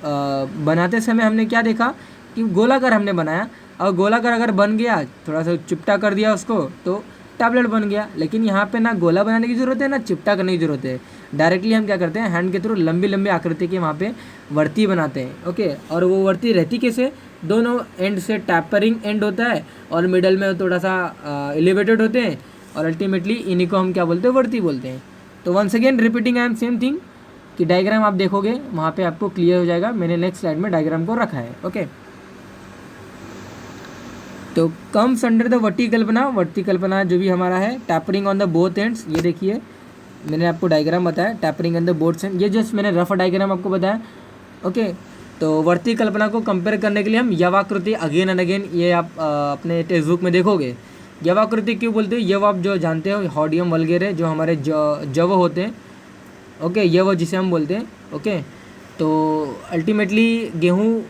बनाते समय हमने क्या देखा कि गोलाकार हमने बनाया, और गोलाकार अगर बन गया थोड़ा सा चिपटा कर दिया उसको तो टैबलेट बन गया। लेकिन यहाँ पे ना गोला बनाने की ज़रूरत है ना चिपटा करने की ज़रूरत है, डायरेक्टली हम क्या करते हैं हैंड के थ्रू लंबी लंबी आकृति के वहाँ पे वर्ती बनाते हैं, ओके। और वो वर्ती रहती कैसे, दोनों एंड से टैपरिंग एंड होता है और मिडल में थोड़ा सा एलिवेटेड होते हैं, और अल्टीमेटली इन्हीं को हम क्या बोलते हैं, वर्ती बोलते हैं। तो once again repeating I am same thing कि डायग्राम आप देखोगे वहाँ पे आपको क्लियर हो जाएगा। मैंने नेक्स्ट स्लाइड में डायग्राम को रखा है, ओके। तो कम्स अंडर द वर्ती कल्पना, वर्ती कल्पना जो भी हमारा है tapering on the both ends. ये देखिए मैंने आपको डायग्राम बताया tapering on the both and, ये जस्ट मैंने रफ डायग्राम आपको बताया, ओके। तो वर्ती कल्पना को कंपेयर करने के लिए हम यवाकृति अगेन एंड अगेन, ये आप अपने टेक्स्ट बुक में देखोगे। यवाकृति क्यों बोलते हैं, यव आप जो जानते हो हॉडियम वल्गेरे जो हमारे जव होते हैं, ओके, यव जिसे हम बोलते हैं, ओके। तो अल्टीमेटली गेहूँ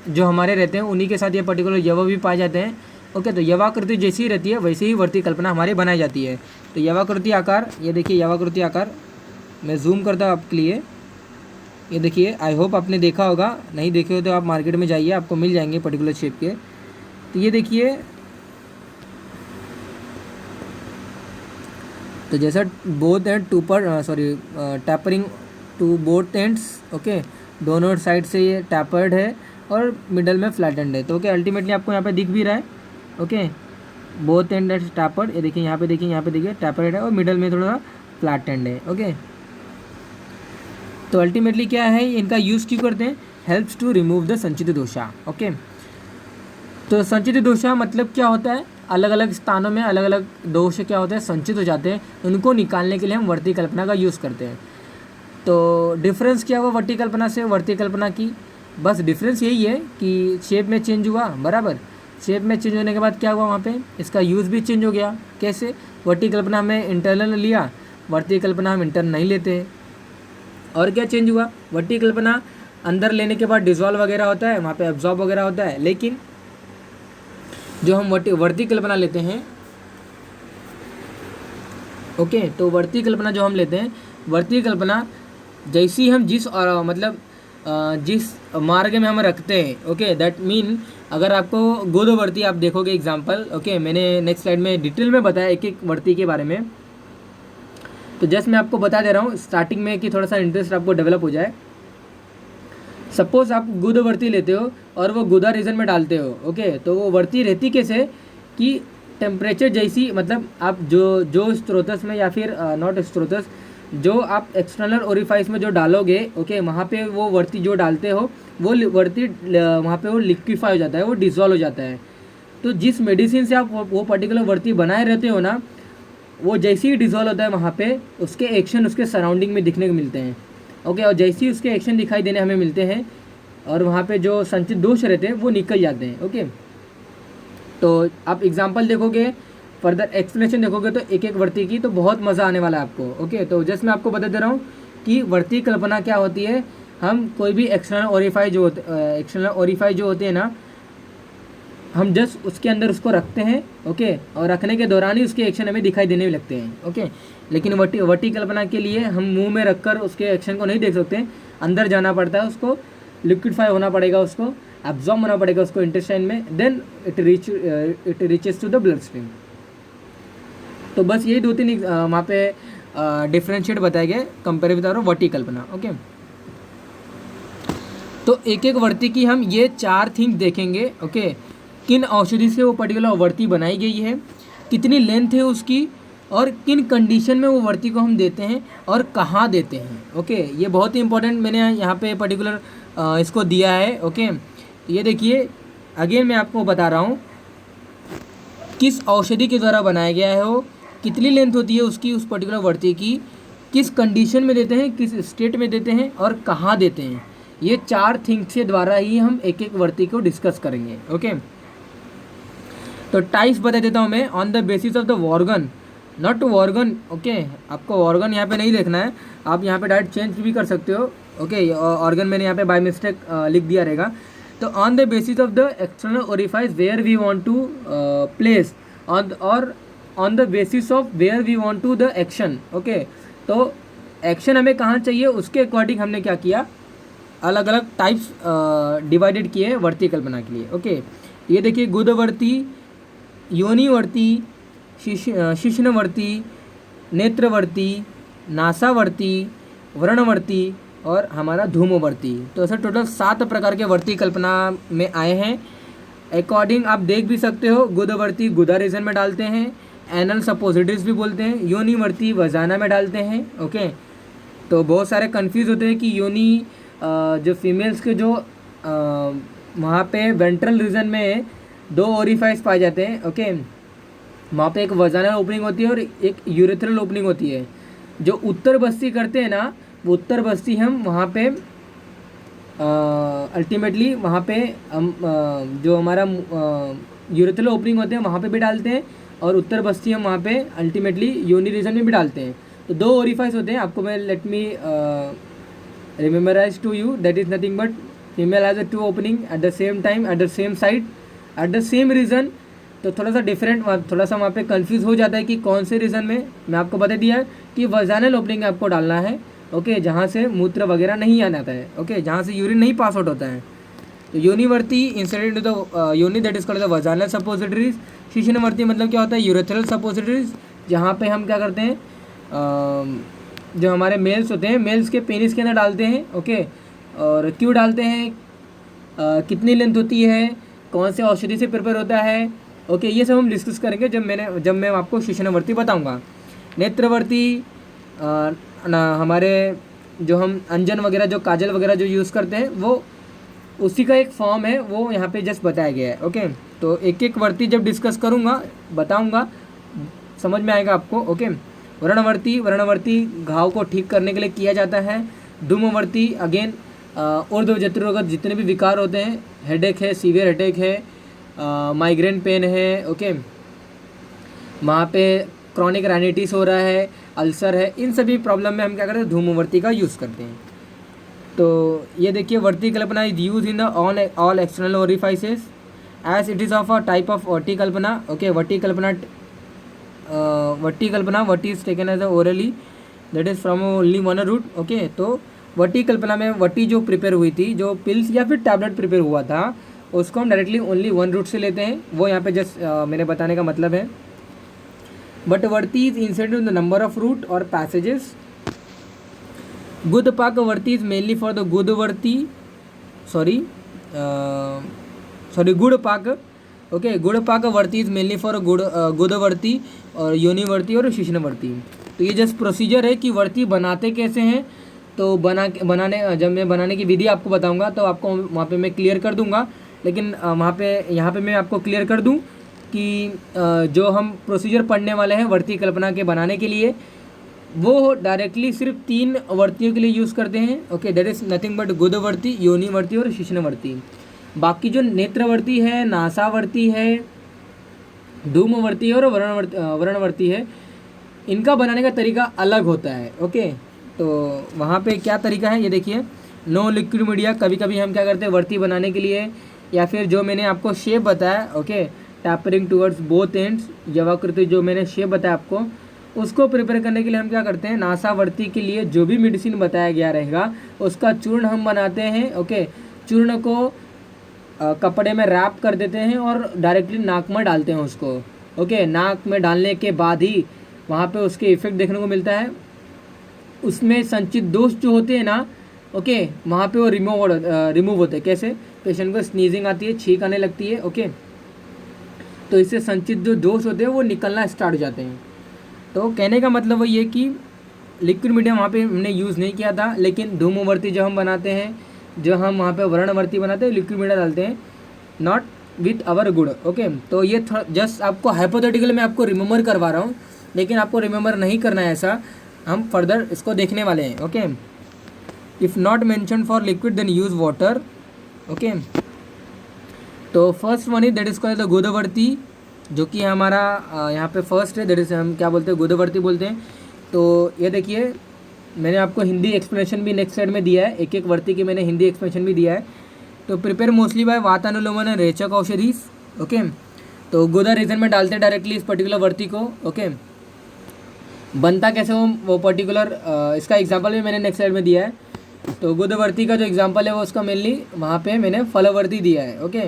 जो हमारे रहते हैं उन्हीं के साथ ये पर्टिकुलर यव भी पाए जाते हैं, ओके। तो यवाकृति जैसी ही रहती है वैसे ही वर्ती कल्पना हमारी बनाई जाती है। तो यवाकृति आकार, ये देखिए यवाकृति आकार, मैं जूम करता हूँ आपके लिए, ये देखिए। आई होप आपने देखा होगा, नहीं देखे हो तो आप मार्केट में जाइए आपको मिल जाएंगे पर्टिकुलर शेप के। तो ये देखिए, तो जैसा बोथ एंड टू पर tapering to both ends, okay, दोनों साइड से ये टैपर्ड है और मिडल में फ्लैटेंड है। तो ओके अल्टीमेटली आपको यहाँ पे दिख भी रहा है, okay, both end at tapered. ये देखिए यहाँ पे देखिए, यहाँ पे देखिए टैपर्ड है और मिडल में थोड़ा फ्लैटेंड है, ओके। तो अल्टीमेटली क्या है, इनका यूज़ क्यों करते हैं, हेल्प्स टू रिमूव द संचित दोषा, ओके। तो संचित दोषा मतलब क्या होता है, अलग अलग स्थानों में अलग अलग दोष क्या होते हैं संचित हो जाते हैं, उनको निकालने के लिए हम वर्ती कल्पना का यूज़ करते हैं। तो डिफरेंस क्या हुआ वर्ती कल्पना से वर्ती कल्पना की, बस डिफरेंस यही है कि शेप में चेंज हुआ, बराबर। शेप में चेंज होने के बाद क्या हुआ, वहाँ पे इसका यूज़ भी चेंज हो गया। कैसे, वर्ती कल्पना में इंटरनल लिया, वर्ती कल्पना हम इंटरनल नहीं लेते हैं। और क्या चेंज हुआ, वर्ती कल्पना अंदर लेने के बाद डिजॉल्व वगैरह होता है, वहाँ पे एब्जॉर्ब वगैरह होता है। लेकिन जो हम वर्ती कल्पना लेते हैं, ओके, तो वर्ती कल्पना जो हम लेते हैं, वर्ती कल्पना जैसी हम जिस मतलब जिस मार्ग में हम रखते हैं, ओके, दैट मीन अगर आपको गोदवर्ती आप देखोगे एग्जांपल, ओके, मैंने नेक्स्ट स्लाइड में डिटेल में बताया एक एक वर्ती के बारे में। तो जस्ट मैं आपको बता दे रहा हूँ स्टार्टिंग में कि थोड़ा सा इंटरेस्ट आपको डेवलप हो जाए। सपोज आप गुद वर्ती लेते हो और वो गुदा रीजन में डालते हो, ओके, तो वो वर्ती रहती कैसे कि टेम्परेचर जैसी, मतलब आप जो स्रोतस में या फिर नॉट स्रोतस, जो आप एक्सटर्नल ओरिफाइस में जो डालोगे, ओके, वहाँ पे वो वर्ती जो डालते हो वो वर्ती वहाँ पे वो लिक्विफाई हो जाता है, वो डिसॉल्व हो जाता है। तो जिस मेडिसिन से आप वो पर्टिकुलर वर्ती बनाए रहते हो ना, वो जैसे ही डिसॉल्व होता है वहाँ पे उसके एक्शन उसके सराउंडिंग में दिखने को मिलते हैं, ओके, और जैसे ही उसके एक्शन दिखाई देने हमें मिलते हैं और वहाँ पे जो संचित दोष रहते हैं वो निकल जाते हैं, ओके। तो आप एग्जांपल देखोगे, फर्दर एक्सप्लेनेशन देखोगे तो एक एक वर्ती की, तो बहुत मज़ा आने वाला है आपको, ओके। तो जस्ट मैं आपको बता दे रहा हूँ कि वर्ती कल्पना क्या होती है। हम कोई भी एक्सटर्नल ओरिफाई जो होते हैं ना, हम जस्ट उसके अंदर उसको रखते हैं, ओके, और रखने के दौरान ही उसके एक्शन हमें दिखाई देने लगते हैं, ओके। लेकिन वर्ती कल्पना के लिए हम मुंह में रखकर उसके एक्शन को नहीं देख सकते, अंदर जाना पड़ता है, उसको लिक्विडफाई होना पड़ेगा, उसको एब्जॉर्ब होना पड़ेगा उसको इंटेस्टाइन में, then it reaches to the bloodstream. तो बस यही दो तीन वहाँ पे डिफ्रेंशिएट बताए गए कंपेयर विद आवर वर्ती कल्पना, ओके। तो एक एक वर्ती की हम ये 4 थिंग देखेंगे, ओके। किन औषधि से वो पर्टिकुलर वर्ती बनाई गई है, कितनी लेंथ है उसकी, और किन कंडीशन में वो वर्ती को हम देते हैं और कहाँ देते हैं, ओके। ये बहुत ही इंपॉर्टेंट मैंने यहाँ पे पर्टिकुलर इसको दिया है, ओके। ये देखिए, अगेन मैं आपको बता रहा हूँ किस औषधि के द्वारा बनाया गया है वो, कितनी लेंथ होती है उसकी, उस पर्टिकुलर वर्ती की, किस कंडीशन में देते हैं, किस स्टेट में देते हैं और कहाँ देते हैं। ये 4 थिंग्स के द्वारा ही हम एक एक वर्ती को डिस्कस करेंगे, ओके। तो टाइप्स बता देता हूँ मैं, on the basis of the organ, not organ, okay. आपको ऑर्गन यहाँ पे नहीं देखना है, आप यहाँ पे डायरेक्ट चेंज भी कर सकते हो, ओके। ऑर्गन मैंने यहाँ पे बाय मिस्टेक लिख दिया रहेगा। तो on the basis of the external orifice where we want to place on the basis of where we want to the action, okay. तो एक्शन हमें कहाँ चाहिए उसके अकॉर्डिंग हमने क्या किया, अलग अलग टाइप्स डिवाइडेड किए वर्ती कल्पना के लिए, ओके। ये देखिए, गुदवर्ती, योनिवर्ती, शिश्नवर्ती, नेत्रवर्ती, नासावर्ती, व्रणवर्ती और हमारा धूमवर्ती। तो ऐसे टोटल 7 प्रकार के वर्ती कल्पना में आए हैं। अकॉर्डिंग आप देख भी सकते हो, गुदवर्ती गुदा रीजन में डालते हैं, एनल सपोजिटरीज भी बोलते हैं, योनिवर्ती वजाना में डालते हैं, ओके। तो बहुत सारे कंफ्यूज होते हैं कि योनि जो फीमेल्स के जो वहाँ पे वेंट्रल रीजन में 2 ओरिफाइस पाए जाते हैं, ओके। वहाँ पे एक वजानल ओपनिंग होती है और एक यूरेथ्रल ओपनिंग होती है। जो उत्तर बस्ती करते हैं ना, वो उत्तर बस्ती हम वहाँ पे अल्टीमेटली वहाँ पे हम जो हमारा यूरेथ्रल ओपनिंग होते हैं वहाँ पे भी डालते हैं, और उत्तर बस्ती हम वहाँ पे अल्टीमेटली योनि रीजन में भी डालते हैं। तो 2 ओरिफाइस होते हैं। आपको मैं let me rememorize to you, that is nothing but female has 2 opening at the same time, at the same side, at the same region. तो थोड़ा सा डिफरेंट, थोड़ा सा वहाँ पे कंफ्यूज हो जाता है कि कौन से रीजन में। मैं आपको बता दिया कि वजानल ओपनिंग आपको डालना है, ओके, जहाँ से मूत्र वगैरह नहीं आना आता है, ओके, जहाँ से यूरिन नहीं पास आउट होता है। तो योनिवर्ती इंसर्टेड इनटू द योनि, that is called the vaginal suppositories. शिश्नवर्ती मतलब क्या होता है, यूरेथ्रल सपोजिटरीज, जहाँ पे हम क्या करते हैं, जो हमारे मेल्स होते हैं, मेल्स के पेनिस के अंदर डालते हैं, ओके। और क्यों डालते हैं, कितनी लेंथ होती है, कौन से औषधि से प्रिपेयर होता है, ओके, ये सब हम डिस्कस करेंगे जब मैं आपको शिश्नवर्ती बताऊंगा। नेत्रवर्ती हमारे जो हम अंजन वगैरह, जो काजल वगैरह जो यूज़ करते हैं, वो उसी का एक फॉर्म है, वो यहाँ पे जस्ट बताया गया है, ओके। तो एक एक वर्ती जब डिस्कस करूँगा, बताऊँगा, समझ में आएगा आपको, ओके। व्रणवर्ती घाव को ठीक करने के लिए किया जाता है। धूमवर्ती अगेन ऊर्ध्व जठरोगत जितने भी विकार होते हैं, हेडेक है, सीवियर हेडेक है, माइग्रेन पेन है, ओके, वहाँ पे क्रॉनिक राइनाइटिस हो रहा है, अल्सर है, इन सभी प्रॉब्लम में हम क्या करते हैं, धूमवर्ती का यूज़ करते हैं। तो ये देखिए, वर्ती कल्पना is use in the all external orifices as it is of a type of वर्ती कल्पना, ओके। वर्ती कल्पना what is taken as a orally, that is from only one route, okay. तो वर्ती कल्पना में वटी जो प्रिपेयर हुई थी, जो पिल्स या फिर टैबलेट प्रिपेयर हुआ था, उसको हम डायरेक्टली ओनली 1 रूट से लेते हैं। वो यहाँ पे जस्ट मेरे बताने का मतलब है। बट वर्ती is inserted in the number of route और पैसेजेस। गुदपाक वर्ती इज मेनली फॉर द गुदवर्ती गुड़ पाक। ओके, गुड़ पाक वर्ती इज मेनली फॉर गुदवर्ती और योनिवर्ती और शिश्नवर्ती। तो ये जस्ट प्रोसीजर है कि वर्ती बनाते कैसे हैं। तो जब मैं बनाने की विधि आपको बताऊंगा तो आपको वहाँ पे मैं क्लियर कर दूंगा। लेकिन यहाँ पे मैं आपको क्लियर कर दूं कि जो हम प्रोसीजर पढ़ने वाले हैं वर्ती कल्पना के बनाने के लिए, वो डायरेक्टली सिर्फ 3 वर्तियों के लिए यूज़ करते हैं। Okay, that is nothing but गुदवर्ती, योनिवर्ती और शिश्नवर्ती। बाकी जो नेत्रवर्ती है, नासावर्ती है, धूमवर्ती और वर्णवर्ती है, इनका बनाने का तरीका अलग होता है। ओके, तो वहाँ पे क्या तरीका है ये देखिए। नो लिक्विड मीडिया, कभी कभी हम क्या करते हैं वर्ती बनाने के लिए, या फिर जो मैंने आपको शेप बताया, okay, tapering towards both ends, जवाकृति जो मैंने शेप बताया आपको, उसको प्रिपेयर करने के लिए हम क्या करते हैं, नासावर्ती के लिए जो भी मेडिसिन बताया गया रहेगा उसका चूर्ण हम बनाते हैं। ओके, चूर्ण को कपड़े में रैप कर देते हैं और डायरेक्टली नाक में डालते हैं उसको। ओके, नाक में डालने के बाद ही वहाँ पे उसके इफेक्ट देखने को मिलता है। उसमें संचित दोष जो होते हैं ना, ओके, वहाँ पे वो रिमूव होते हैं। कैसे? पेशेंट को स्नीजिंग आती है, छींक आने लगती है। ओके, तो इससे संचित जो दोष होते हैं वो निकलना स्टार्ट हो जाते हैं। तो कहने का मतलब वही है कि लिक्विड मीडियम वहाँ पे हमने यूज़ नहीं किया था, लेकिन धूमवर्ती जो हम बनाते हैं, जो हम वहाँ पे वर्णवर्ती बनाते हैं, लिक्विड मीडियम डालते हैं, नॉट विथ अवर गुड़। ओके, तो ये जस्ट आपको हाइपोथेटिकल मैं आपको रिमेंबर करवा रहा हूँ, लेकिन आपको रिमेंबर नहीं करना है ऐसा, हम फर्दर इसको देखने वाले हैं। Okay, if not mention for liquid then use water. Okay, तो first one is that is called the गुदवर्ती, जो कि हमारा यहाँ पे फर्स्ट है, दैट इज हम क्या बोलते हैं, गुदवर्ती बोलते हैं। तो ये देखिए, मैंने आपको हिंदी एक्सप्लेनेशन भी नेक्स्ट साइड में दिया है, एक एक वर्ती की मैंने हिंदी एक्सप्लेनेशन भी दिया है। तो प्रिपेयर मोस्टली बाय वातानुलोमन एंड रेचक औषधीज। ओके, तो गुदा रीजन में डालते हैं डायरेक्टली इस पर्टिकुलर वर्ती को। ओके, बनता कैसे वो पर्टिकुलर, इसका एग्जाम्पल भी मैंने नेक्स्ट साइड में दिया है। तो गुदवर्ती का जो एग्जाम्पल है वो उसका मेनली वहाँ पे मैंने फलवर्ती दिया है। ओके,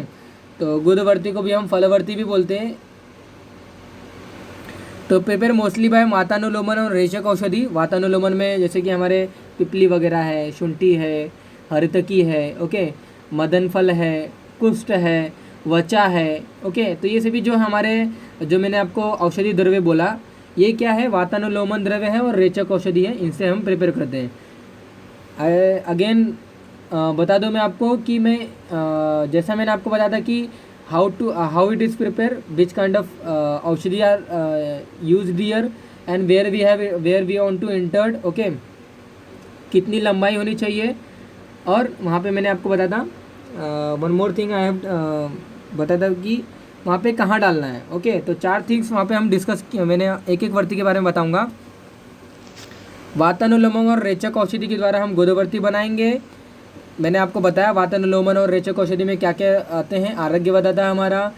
तो गुदवर्ती को भी हम फलवर्ती भी बोलते हैं। तो प्रिपेयर मोस्टली बाय वातानुलोमन और रेचक औषधि। वातानुलोमन में जैसे कि हमारे पिपली वगैरह है, शुंठी है, हरितकी है, ओके, मदन फल है, कुष्ठ है, वचा है। ओके, तो ये सभी जो हमारे, जो मैंने आपको औषधि द्रव्य बोला, ये क्या है, वातानुलोमन द्रव्य है और रेचक औषधि है, इनसे हम प्रिपेयर करते हैं। अगेन बता दूं मैं आपको कि मैं जैसा मैंने आपको बताया था कि how it is prepare, which kind of औषधि are used here and where we want to entered. Okay, कितनी लंबाई होनी चाहिए, और वहाँ पे मैंने आपको बताया था one more thing I have बताया था कि वहाँ पे कहाँ डालना है। ओके, तो 4 थिंग्स वहाँ पे हम डिस्कस किए, मैंने एक एक वर्ती के बारे में बताऊँगा। वातानुलोमन और रेचक औषधि के द्वारा हम गुदवर्ती बनाएंगे। मैंने आपको बताया वातानुलोमन और रेचक औषधि में क्या क्या आते हैं। आरोग्यवद आता है हमारा।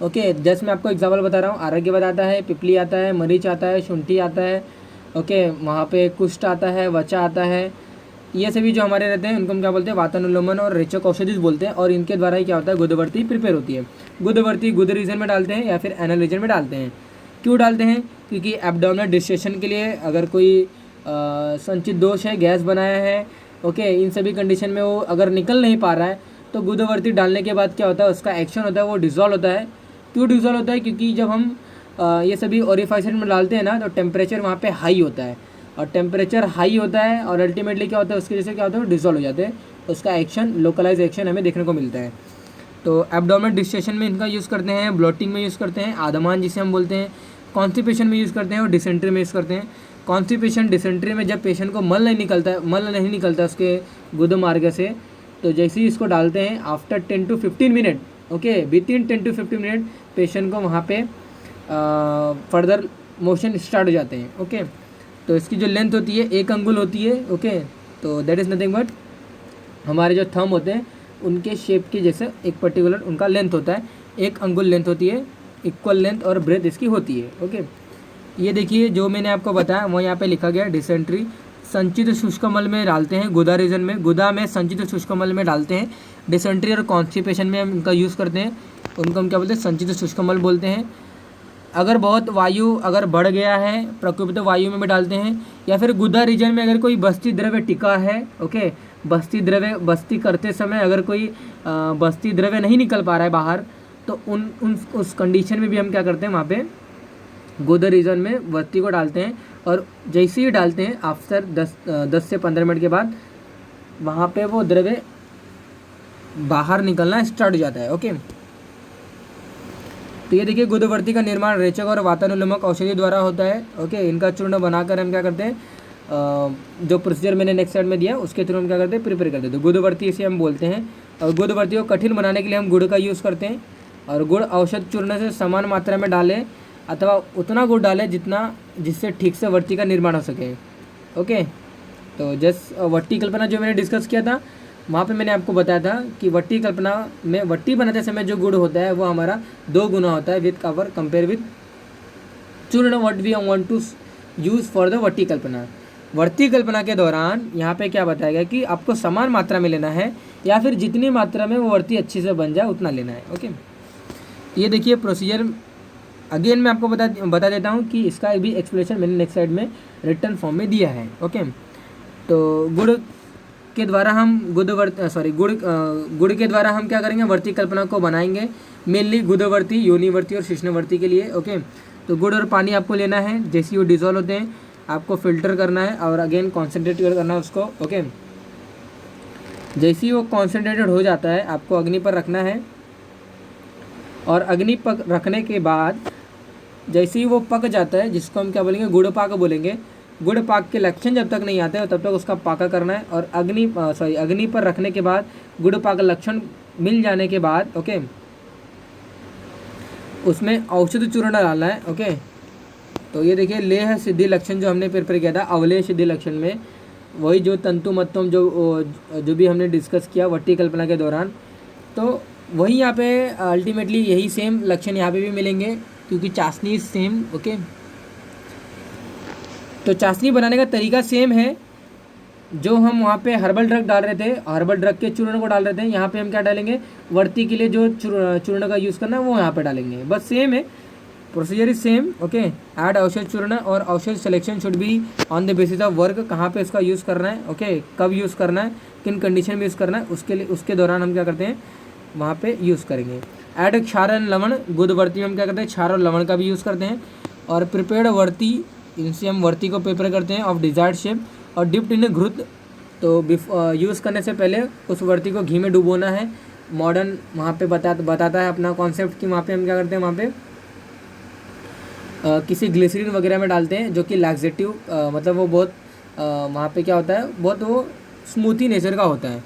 ओके, जस्ट मैं आपको एग्जाम्पल बता रहा हूँ। आरोग्यवद आता है, पिपली आता है, मरीच आता है, शुंठी आता है। ओके, वहाँ पे कुष्ठ आता है, वचा आता है। ये सभी जो हमारे रहते हैं उनको हम क्या बोलते हैं, वातानुलोमन और रेचक औषधि बोलते हैं, और इनके द्वारा ही क्या होता है, गुदवर्ती प्रिपेयर होती है। गुदवर्ती गुद रीजन में डालते हैं या फिर एनल रीजन में डालते हैं। क्यों डालते हैं? क्योंकि एब्डोमिनल डिस्ट्रेक्शन के लिए, अगर कोई संचित दोष है, गैस बनाया है, ओके, इन सभी कंडीशन में वो अगर निकल नहीं पा रहा है, तो गुदवर्ती डालने के बाद क्या होता है, उसका एक्शन होता है, वो डिज़ोल्व होता है। क्यों डिज़ोल्व होता है? क्योंकि जब हम ये सभी ओरिफाइसेट में डालते हैं ना, तो टेम्परेचर वहाँ पे हाई होता है, और टेम्परेचर हाई होता है और अल्टीमेटली क्या होता है, उसकी वजह से क्या होता है, वो डिज़ोल्व हो जाते हैं। उसका एक्शन, लोकलाइज एक्शन हमें देखने को मिलता है। तो एब्डोमिनल डिस्ट्रेक्शन में इनका यूज़ करते हैं, ब्लोटिंग में यूज़ करते हैं, आदमान जिसे हम बोलते हैं, कॉन्स्टिपेशन में यूज़ करते हैं, और डिसेंट्री में यूज़ करते हैं। कॉन्स्टिपेशन, डिसेंट्री में जब पेशेंट को मल नहीं निकलता उसके गुद मार्ग से, तो जैसे ही इसको डालते हैं, after 10 to 15 minute, okay, within 10 to 15 minute patient को वहाँ पे फर्दर मोशन स्टार्ट हो जाते हैं। ओके, तो इसकी जो लेंथ होती है 1 अंगुल होती है। ओके, तो दैट इज़ नथिंग बट हमारे जो थंब होते हैं उनके शेप की जैसे एक पर्टिकुलर उनका लेंथ होता है, 1 अंगुल लेंथ होती है, इक्वल लेंथ और ब्रेथ इसकी होती है। ओके, ये देखिए जो मैंने आपको बताया वो यहाँ पे लिखा गया, डिसेंट्री संचित शुष्कमल में डालते हैं, गुदा रीजन में, गुदा में संचित शुष्कमल में डालते हैं। डिसेंट्री और कॉन्स्टिपेशन में हम इनका यूज़ करते हैं, उनको हम क्या बोलते हैं, संचित शुष्कमल बोलते हैं। अगर बहुत वायु अगर बढ़ गया है, प्रकोपित वायु में भी डालते हैं, या फिर गुदा रीजन में अगर कोई बस्ती द्रव्य टिका है, ओके, बस्ती करते समय अगर कोई बस्ती द्रव्य नहीं निकल पा रहा है बाहर, तो उस कंडीशन में भी हम क्या करते हैं, वहाँ पे गोदर रीजन में वर्ती को डालते हैं। और जैसे ही डालते हैं आफ्टर 10 से 15 मिनट के बाद वहाँ पे वो द्रव्य बाहर निकलना स्टार्ट हो जाता है। ओके, तो ये देखिए गुदवर्ती का निर्माण रेचक और वातानुलंबक औषधि द्वारा होता है। ओके, इनका चूर्ण बनाकर हम क्या करते हैं, जो प्रोसीजर मैंने नेक्स्ट साइड में दिया उसके थ्रू हम क्या करते हैं, प्रिपेयर करते हैं। तो गुदवर्ती इसे हम बोलते हैं। और गुदवर्ती को कठिन बनाने के लिए हम गुड़ का यूज़ करते हैं। और गुड़ औषध चूर्ण से समान मात्रा में डालें अथवा उतना गुड़ डालें जिससे ठीक से वर्ती का निर्माण हो सके। ओके, तो जस्ट वट्टी कल्पना जो मैंने डिस्कस किया था, वहाँ पे मैंने आपको बताया था कि वट्टी कल्पना में वट्टी बनाते समय जो गुड़ होता है वो हमारा 2 गुना होता है विथ कवर कंपेयर विथ चूर्ण what we want to use for the वट्टी कल्पना। वर्ती कल्पना के दौरान यहाँ पे क्या बताया गया कि आपको समान मात्रा में लेना है या फिर जितनी मात्रा में वो वर्ती अच्छे से बन जाए उतना लेना है। ओके, ये देखिए प्रोसीजर अगेन मैं आपको बता देता हूँ कि इसका भी एक्सप्लेनेशन मैंने नेक्स्ट साइड में रिटर्न फॉर्म में दिया है। ओके, तो गुड़ के द्वारा हम गुड़ के द्वारा हम क्या करेंगे, वर्ती कल्पना को बनाएंगे। मेनली गुदवर्ती, योनिवर्ती और शिश्नवर्ती के लिए। ओके, तो गुड़ और पानी आपको लेना है, जैसे वो डिजोल्व होते हैं आपको फिल्टर करना है और अगेन कॉन्सेंट्रेट करना है उसको। ओके, जैसे ही वो कॉन्सेंट्रेटेड हो जाता है आपको अग्नि पर रखना है। और अग्नि पर रखने के बाद जैसे ही वो पक जाता है, जिसको हम क्या बोलेंगे, गुड़ पाक बोलेंगे। गुड़ पाक के लक्षण जब तक नहीं आते तब तक उसका पाका करना है। और अग्नि पर रखने के बाद गुड़ पाक लक्षण मिल जाने के बाद ओके, उसमें औषध चूर्ण डालना है। ओके, तो ये देखिए लेह सिद्धि लक्षण जो हमने प्रिपेयर किया था, अवलेह सिद्धि लक्षण में वही जो तंतु मतम जो भी हमने डिस्कस किया वट्टी कल्पना के दौरान, तो वही यहाँ पे अल्टीमेटली यही सेम लक्षण यहाँ पे भी मिलेंगे क्योंकि चाशनी सेम। ओके, तो चाशनी बनाने का तरीका सेम है। जो हम वहाँ पे हर्बल ड्रग डाल रहे थे, हर्बल ड्रग के चूर्ण को डाल रहे थे, यहाँ पे हम क्या डालेंगे, वर्ती के लिए जो चूर्ण का यूज़ करना है वो यहाँ पे डालेंगे। बस सेम है, procedure is same. Okay, add औषध चूर्ण और औषध selection should be on the basis of work, कहाँ पे इसका यूज़ करना है। ओके, कब यूज़ करना है, किन कंडीशन में यूज़ करना है, उसके दौरान हम क्या करते हैं, वहाँ पे यूज़ करेंगे। ऐड क्षार एंड लवण, गुदवर्ती में हम क्या करते हैं, क्षार और लवण का भी यूज़ करते हैं। और प्रिपेयर्ड वर्ती, इनसे हम वर्ती को प्रिपेयर करते हैं ऑफ डिजायर्ड शेप और डिप्ड इन घृत। तो यूज़ करने से पहले उस वर्ती को घी में डुबोना है। मॉडर्न वहाँ पे बताता है अपना कॉन्सेप्ट कि वहाँ पे हम क्या करते हैं, वहाँ पे किसी ग्लिसरीन वगैरह में डालते हैं जो कि लैक्सेटिव, मतलब वो बहुत वहाँ पे क्या होता है, बहुत वो स्मूथी नेचर का होता है।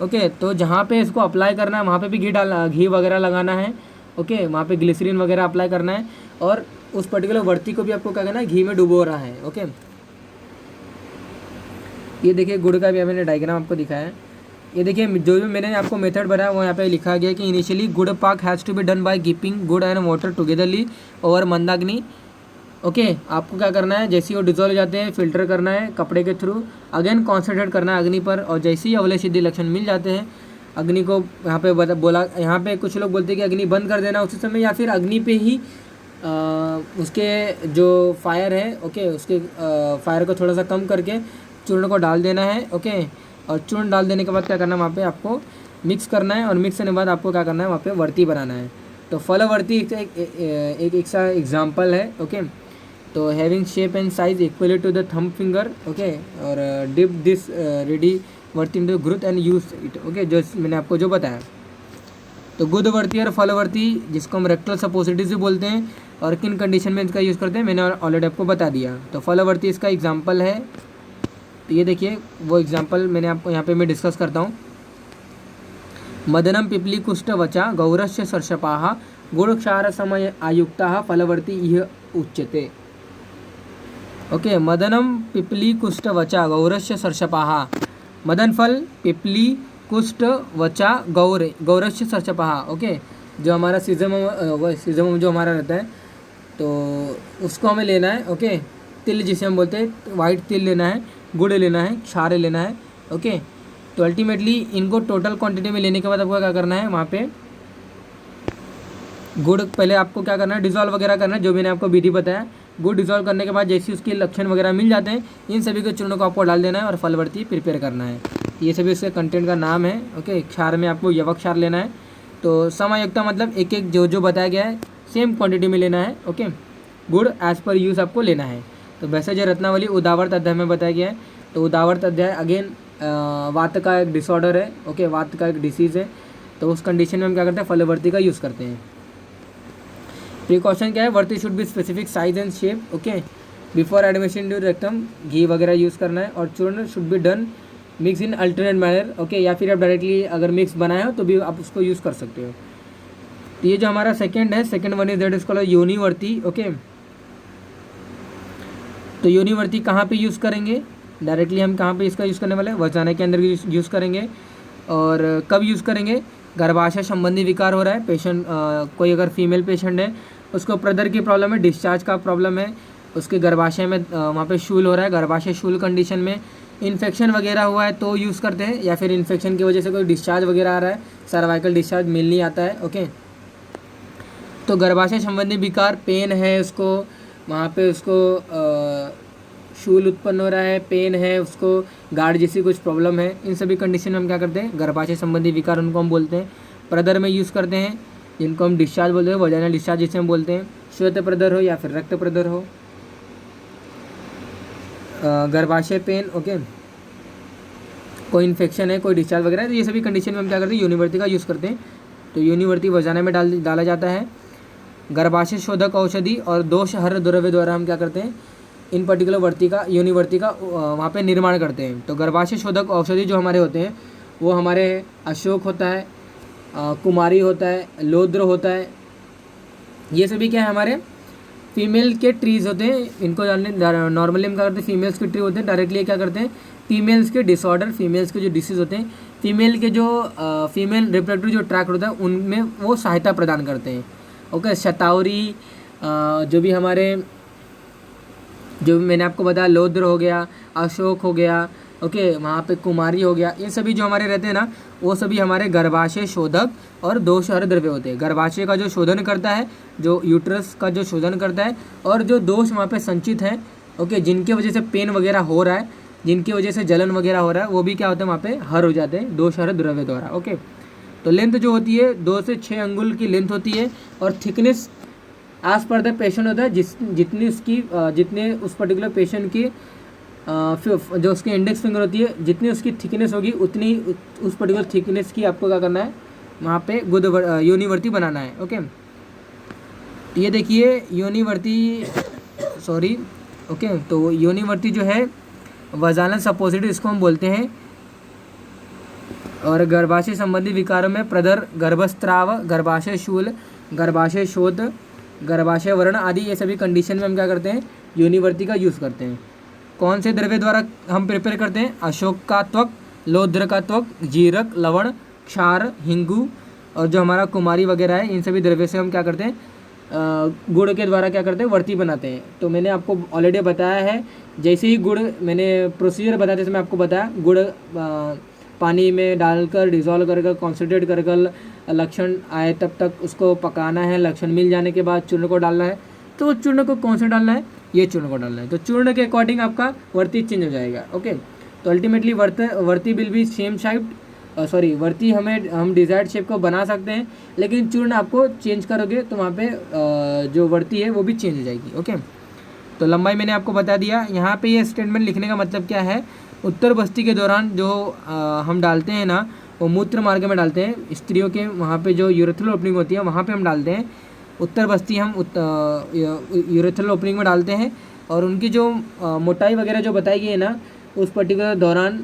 ओके, तो जहाँ पे इसको अप्लाई करना है वहाँ पे भी घी वगैरह लगाना है। ओके, वहाँ पे ग्लिसरीन वगैरह अप्लाई करना है और उस पर्टिकुलर वर्ती को भी आपको क्या करना है, घी में डुबो रहा है। ओके, ये देखिए गुड़ का भी मैंने डायग्राम आपको दिखाया है। ये देखिए जो भी मैंने आपको मेथड बनाया वो यहाँ पे लिखा गया कि इनिशियली गुड़ पाक has to be done by keeping गुड़ एंड वाटर टुगेदरली ओवर मंदाग्नि। ओके, आपको क्या करना है, जैसे ही वो डिजोल्व हो जाते हैं फिल्टर करना है कपड़े के थ्रू, अगेन कॉन्सेंट्रेट करना है अग्नि पर। और जैसे ही अवलेह सिद्धि लक्षण मिल जाते हैं, अग्नि को यहाँ पे बोला, यहाँ पे कुछ लोग बोलते हैं कि अग्नि बंद कर देना उसी समय, या फिर अग्नि पे ही उसके जो फायर है, ओके, उसके फायर को थोड़ा सा कम करके चूर्ण को डाल देना है। ओके, और चूर्ण डाल देने के बाद क्या करना है, वहाँ पे आपको मिक्स करना है और मिक्स करने के बाद आपको क्या करना है, वहाँ पे वर्ती बनाना है। तो फलवर्ती एक एग्जाम्पल है। ओके, तो having shape and size equally to the thumb finger. Okay, और डिप दिस रेडी वर्ती इन द घृत एंड यूज इट। ओके, जो मैंने आपको जो बताया। तो गुदवर्ती और फलवर्ती जिसको हम रेक्टल सपोसिटिव भी बोलते हैं और किन कंडीशन में इसका यूज़ करते हैं मैंने ऑलरेडी आपको बता दिया। तो फलवर्ती इसका एग्जाम्पल है। तो ये देखिए वो एग्जाम्पल मैंने आपको यहाँ पे मैं डिस्कस करता हूँ। मदनम पिपली कुष्ठ वचा गौरस्य सर्षपाः गुड़ क्षार समय आयुक्ता फलवर्ती यह उच्यते। ओके, मदनम पिपली कुष्ठ वचा गौरस्य सर्षपाः, मदन फल, पिपली, कुष्ठ, वचा, गौरस्य सर्षपाः। ओके, जो हमारा सीजम जो हमारा रहता है तो उसको हमें लेना है। ओके, तिल जिसे हम बोलते हैं, वाइट तिल लेना है, गुड़ लेना है, क्षार लेना है। ओके, तो अल्टीमेटली इनको टोटल क्वांटिटी में लेने के बाद आपको क्या करना है, वहाँ पे गुड़ पहले आपको क्या करना है, डिज़ोल्व वगैरह करना है, जो मैंने आपको विधि बताया। गुड़ डिज़ोल्व करने के बाद जैसे उसके लक्षण वगैरह मिल जाते हैं, इन सभी के चूर्ण को आपको डाल देना है और फलवर्ती प्रिपेयर करना है। ये सभी उसके कंटेंट का नाम है। ओके, क्षार में आपको यवक्षार लेना है। तो समयुक्ता मतलब एक एक जो जो बताया गया है सेम क्वांटिटी में लेना है। ओके, गुड़ एज पर यूज़ आपको लेना है। तो वैसे जो रत्नावली उदावर्त अध्याय में बताया गया है, तो उदावर्त अध्याय अगेन वात का एक डिसऑर्डर है। ओके, वात का एक डिसीज़ है। तो उस कंडीशन में हम क्या करते हैं, फलवर्ती का यूज़ करते हैं। प्रिकॉशन क्या है, वर्ती should be specific size and shape. Okay, before admission to rectum घी वगैरह यूज़ करना है। और चूर्ण should be done mix in alternate manner. Okay, या फिर आप डायरेक्टली अगर मिक्स बनाए हो तो भी आप उसको यूज़ कर सकते हो। तो ये जो हमारा सेकंड है, second one is that is called योनिवर्ती। ओके, तो योनिवर्ती कहाँ पे यूज़ करेंगे, डायरेक्टली हम कहाँ पे इसका यूज़ करने वाले हैं, वजाना के अंदर यूज़ करेंगे। और कब यूज़ करेंगे, गर्भाशय संबंधी विकार हो रहा है, पेशेंट कोई अगर फीमेल पेशेंट है, उसको प्रदर की प्रॉब्लम है, डिस्चार्ज का प्रॉब्लम है, उसके गर्भाशय में वहाँ पे शूल हो रहा है, गर्भाशय शूल कंडीशन में इन्फेक्शन वगैरह हुआ है तो यूज़ करते हैं। या फिर इन्फेक्शन की वजह से कोई डिस्चार्ज वगैरह आ रहा है, सर्वाइकल डिस्चार्ज मिल नहीं आता है। ओके, तो गर्भाशय संबंधी विकार, पेन है उसको, वहाँ पे उसको शूल उत्पन्न हो रहा है, पेन है उसको, गार्ड जैसी कुछ प्रॉब्लम है, इन सभी कंडीशन में हम क्या करते हैं, गर्भाशय संबंधी विकार उनको हम बोलते हैं प्रदर में यूज़ करते हैं, जिनको हम डिस्चार्ज बोलते हैं, वजाइनल डिस्चार्ज जिसे हम बोलते हैं, श्वेत प्रदर हो या फिर रक्त प्रदर हो, गर्भाशय पेन। ओके, कोई इन्फेक्शन है, कोई डिस्चार्ज वगैरह है, तो ये सभी कंडीशन में हम क्या करते हैं, यूनिवर्ती का यूज़ करते हैं। तो यूनिवर्ती वजाना में डाला जाता है। गर्भाशय शोधक औषधि और दोषहर द्रव्य द्वारा हम क्या करते हैं, इन पर्टिकुलर वर्ती का, यूनिवर्ती का वहाँ पे निर्माण करते हैं। तो गर्भाशय शोधक औषधि जो हमारे होते हैं वो हमारे अशोक होता है, कुमारी होता है, लोद्र होता है, ये सभी क्या है, हमारे फीमेल के ट्रीज होते हैं। इनको जानने नॉर्मली हम क्या करते हैं, फीमेल्स के ट्री होते हैं, डायरेक्टली क्या करते हैं, फीमेल्स के डिसऑर्डर, फीमेल्स के जो डिसीज़ होते हैं, फीमेल के जो फीमेल रिप्रोडक्टिव जो ट्रैक्ट होता है उनमें वो सहायता प्रदान करते हैं। ओके, शतावरी, जो भी हमारे, जो मैंने आपको बताया, लोद्र हो गया, अशोक हो गया, ओके, वहाँ पे कुमारी हो गया, ये सभी जो हमारे रहते हैं ना, वो सभी हमारे गर्भाशय शोधक और दोषहर द्रव्य होते हैं। गर्भाशय का जो शोधन करता है, जो यूट्रस का जो शोधन करता है, और जो दोष वहाँ पे संचित है, ओके, जिनकी वजह से पेन वगैरह हो रहा है, जिनकी वजह से जलन वगैरह हो रहा है, वो भी क्या होता है, वहाँ पे हर हो जाते हैं दोषहर द्रव्य द्वारा। ओके, तो लेंथ जो होती है 2 से 6 अंगुल की लेंथ होती है, और thickness as per the patient होता है, जितनी उसकी जितने उस पर्टिकुलर पेशेंट की जो उसकी इंडेक्स फिंगर होती है, जितनी उसकी थिकनेस होगी उतनी उस पर्टिकुलर थिकनेस की आपको क्या करना है, वहाँ पे योनिवर्ती बनाना है। ओके, ये देखिए योनिवर्ती, सॉरी, ओके, तो योनिवर्ती जो है वजानल सपोजिटरी इसको हम बोलते हैं। और गर्भाशय संबंधी विकारों में प्रदर, गर्भस्त्राव, गर्भाशय शूल, गर्भाशय शोथ, गर्भाशय वर्ण आदि, ये सभी कंडीशन में हम क्या करते हैं, योनिवर्ती का यूज़ करते हैं। कौन से द्रव्य द्वारा हम प्रिपेयर करते हैं, अशोक का त्वक, लोद्र का त्वक, जीरक, लवण, क्षार, हिंगू, और जो हमारा कुमारी वगैरह है, इन सभी द्रव्य से हम क्या करते हैं, गुड़ के द्वारा क्या करते हैं, वर्ती बनाते हैं। तो मैंने आपको ऑलरेडी बताया है, जैसे ही गुड़, मैंने प्रोसीजर बताया जैसे मैं आपको बताया, गुड़ पानी में डालकर डिज़ोल्व कर कॉन्सेंट्रेट कर लक्षण आए तब तक उसको पकाना है, लक्षण मिल जाने के बाद चूर्ण को डालना है। तो चूर्ण को कौन सा डालना है, ये चूर्ण को डालना है। तो चूर्ण के अकॉर्डिंग आपका वर्ती चेंज हो जाएगा। ओके, तो अल्टीमेटली वर्ती will be same shape, sorry, वर्ती हम डिजायर्ड शेप को बना सकते हैं, लेकिन चूर्ण आपको चेंज करोगे तो वहाँ पे जो वर्ती है वो भी चेंज हो जाएगी। ओके, तो लंबाई मैंने आपको बता दिया। यहाँ पे ये स्टेटमेंट लिखने का मतलब क्या है, उत्तर बस्ती के दौरान जो हम डालते हैं ना, वो मूत्र मार्ग में डालते हैं, स्त्रियों के वहाँ पे जो यूरेथ्रल ओपनिंग होती है वहाँ पे हम डालते हैं, उत्तर बस्ती हम यूरेथ्रल ओपनिंग में डालते हैं। और उनकी जो मोटाई वगैरह जो बताई गई है ना उस पर्टिकुलर दौरान,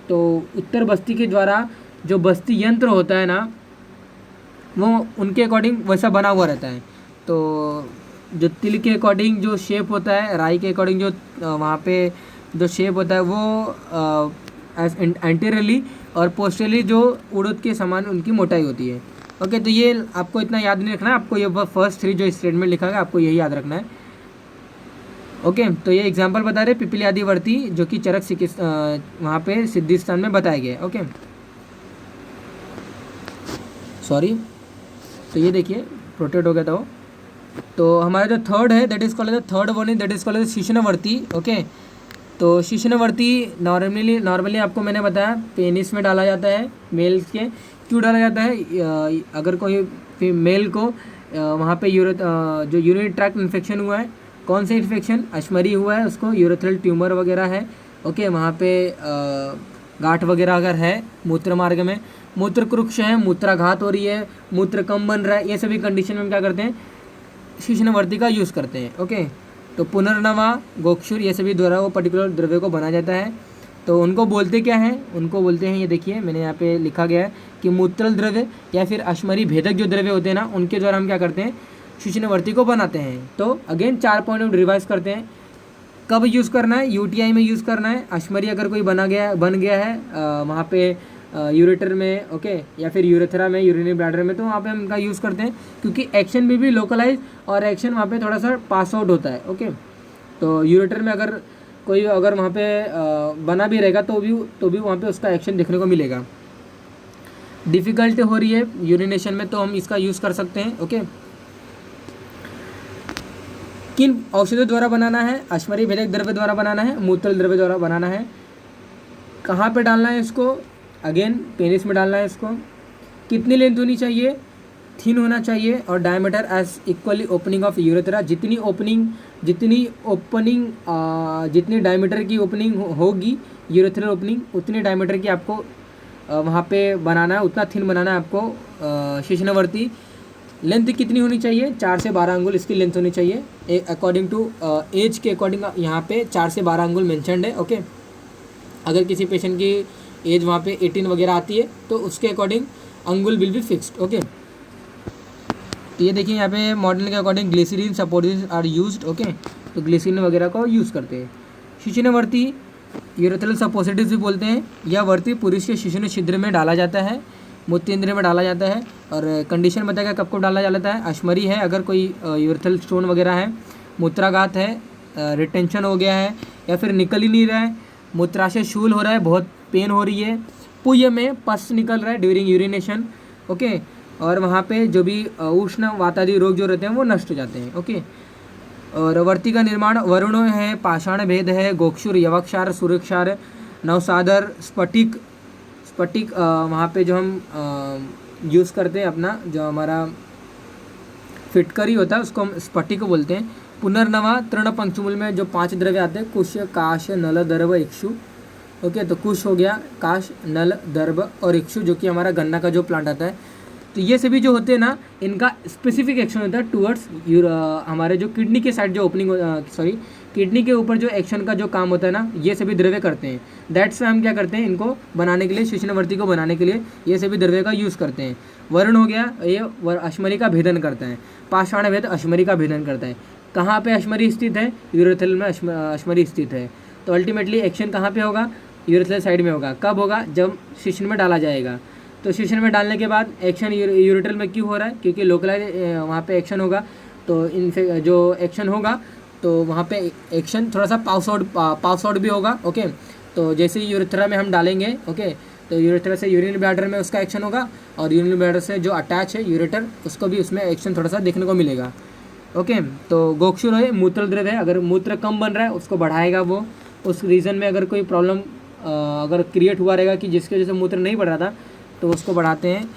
तो उत्तर बस्ती के द्वारा जो बस्ती यंत्र होता है ना, वो उनके अकॉर्डिंग वैसा बना हुआ रहता है। तो जो तिल के अकॉर्डिंग जो शेप होता है, राई के अकॉर्डिंग जो वहाँ पे जो शेप होता है, वो एंटीरियरली और पोस्टरली जो उड़द के समान उनकी मोटाई होती है। ओके, तो ये आपको इतना याद नहीं रखना है, आपको ये फर्स्ट 3 जो स्टेटमेंट लिखा है आपको यही याद रखना है। ओके, तो ये एग्जांपल बता रहे पिपली आदि वर्ती, जो कि चरक चिकित्सा वहाँ पे सिद्धिस्थान में बताए गए। ओके, सॉरी, तो ये देखिए प्रोटेक्ट हो गया था वो। तो हमारा जो थर्ड है that is called the third one is that is called शिशनवर्ती। ओके, तो शिश्नवर्ती नॉर्मली आपको मैंने बताया पेनिस में डाला जाता है मेल्स के। क्यों डाला जाता है? अगर कोई मेल को वहाँ पे जो यूरिनरी ट्रैक्ट इन्फेक्शन हुआ है, कौन से इन्फेक्शन, अश्मरी हुआ है, उसको यूरेथ्रल ट्यूमर वगैरह है, ओके, वहाँ पे गांठ वगैरह अगर है मूत्र मार्ग में, मूत्र कुरुक्ष है, मूत्राघात हो रही है, मूत्र कम बन रहा है, ये सभी कंडीशन में हम क्या करते हैं? शिश्नवर्ती का यूज़ करते हैं, ओके। तो पुनर्नवा, गोक्षुर, ये सभी द्वारा वो पर्टिकुलर द्रव्य को बनाया जाता है। तो उनको बोलते क्या हैं? उनको बोलते हैं, ये देखिए मैंने यहाँ पे लिखा गया है कि मूत्रल द्रव्य या फिर अश्मरी भेदक जो द्रव्य होते हैं ना, उनके द्वारा हम क्या करते हैं? शिश्नवर्ती को बनाते हैं। तो अगेन 4 पॉइंट हम रिवाइज करते हैं। कब यूज़ करना है? यूटीआई में यूज़ करना है। अश्मरी अगर कोई बन गया है वहाँ पे यूरेटर में, ओके, या फिर यूरेथ्रा में, यूरिनरी ब्लैडर में, तो वहाँ पे हम इनका यूज़ करते हैं क्योंकि एक्शन भी लोकलाइज और एक्शन वहाँ पे थोड़ा सा पास आउट होता है, ओके। तो यूरेटर में अगर वहाँ पे बना भी रहेगा तो भी वहाँ पे उसका एक्शन देखने को मिलेगा। डिफ़िकल्टी हो रही है यूरिनेशन में तो हम इसका यूज़ कर सकते हैं, ओके। किन औषधियों द्वारा बनाना है? अश्मरी भेदक द्रव्य द्वारा बनाना है, मूत्रल द्रव्य द्वारा बनाना है। कहाँ पे डालना है इसको? अगेन पेनिस में डालना है इसको। कितनी लेंथ होनी चाहिए? थिन होना चाहिए और diameter as equally opening of urethra. जितनी डायमीटर की ओपनिंग होगी, यूरेथ्रल ओपनिंग, उतनी डायमीटर की आपको वहाँ पे बनाना है, उतना थिन बनाना है आपको शिश्नवर्ती। लेंथ कितनी होनी चाहिए? 4 से 12 अंगुल इसकी लेंथ होनी चाहिए। अकॉर्डिंग टू एज के अकॉर्डिंग यहाँ पे 4 से 12 अंगुल मेंशनड है, ओके। अगर किसी पेशेंट की एज वहाँ पे 18 वगैरह आती है तो उसके अकॉर्डिंग अंगुल विल बी फिक्स्ड, ओके। तो ये देखिए यहाँ पे मॉडल के according glycerine supportives are used, okay. तो ग्लिसरीन वगैरह को यूज़ करते हैं। शिश्नवर्ती यूरेथ्रल सपोसिटिव्स भी बोलते हैं। यह वर्ती पुरुष के शिश्न छिद्र में डाला जाता है, मूत्रेंद्र में डाला जाता है। और कंडीशन बताएगा कब डाला जाता है? अश्मरी है, अगर कोई यूरेथ्रल स्टोन वगैरह है, मूत्राघात है, रिटेंशन हो गया है या फिर निकल ही नहीं रहा है, मूत्राशय शूल हो रहा है, बहुत पेन हो रही है, पुय में पस निकल रहा है ड्यूरिंग यूरिनेशन, ओके। और वहाँ पे जो भी उष्ण वातादि रोग जो रहते हैं वो नष्ट हो जाते हैं, ओके। और वर्ती का निर्माण वरुणों है, पाषाण भेद है, गोक्षुर, यवक्षार, सूर्यक्षार, नवसादर, स्फटिक वहाँ पे जो हम यूज़ करते हैं अपना जो हमारा फिटकरी होता है उसको हम स्फटिक बोलते हैं। पुनर्नवा तृण पंचमूल में जो 5 द्रव्य आते हैं, कुश, काश, नल, दर्भ, इक्षु, ओके। तो कुश हो गया, काश, नल, दर्भ और इक्षु, जो कि हमारा गन्ना का जो प्लांट आता है। तो ये सभी जो होते हैं ना, इनका स्पेसिफिक एक्शन होता है टूवर्ड्स हमारे जो किडनी के साइड जो ओपनिंग किडनी के ऊपर जो एक्शन का जो काम होता है ना, ये सभी द्रव्य करते हैं। दैट्स वाई हम क्या करते हैं, इनको बनाने के लिए, शिश्नवर्ती को बनाने के लिए ये सभी द्रव्य का यूज़ करते हैं। वरुण हो गया, ये अश्मरी का भेदन करता है। पाषाण भेद अश्मरी का भेदन करता है। कहाँ पे अश्मरी स्थित है? यूरेथ्रल में अश्मरी स्थित है। तो अल्टीमेटली एक्शन कहाँ पे होगा? यूरेथ्रल साइड में होगा। कब होगा? जब शिश्न में डाला जाएगा। तो शिश्न में डालने के बाद एक्शन यूरेथ्रल में क्यों हो रहा है? क्योंकि लोकलाइज वहाँ पे एक्शन होगा। तो जो एक्शन होगा तो वहाँ पे एक्शन थोड़ा सा पास आउट भी होगा, ओके। तो जैसे ही यूरेथ्रा में हम डालेंगे, ओके, तो यूरेथ्रा से यूरिनरी ब्लैडर में उसका एक्शन होगा और यूरिनरी ब्लैडर से जो अटैच है यूरेटर, उसको भी उसमें एक्शन थोड़ा सा देखने को मिलेगा, ओके। तो गोक्षुर है, मूत्र द्रव्य है, अगर मूत्र कम बन रहा है उसको बढ़ाएगा वो। उस रीज़न में अगर कोई प्रॉब्लम अगर क्रिएट हुआ रहेगा कि जिसकी वजह से मूत्र नहीं बढ़ रहा था तो उसको बढ़ाते हैं।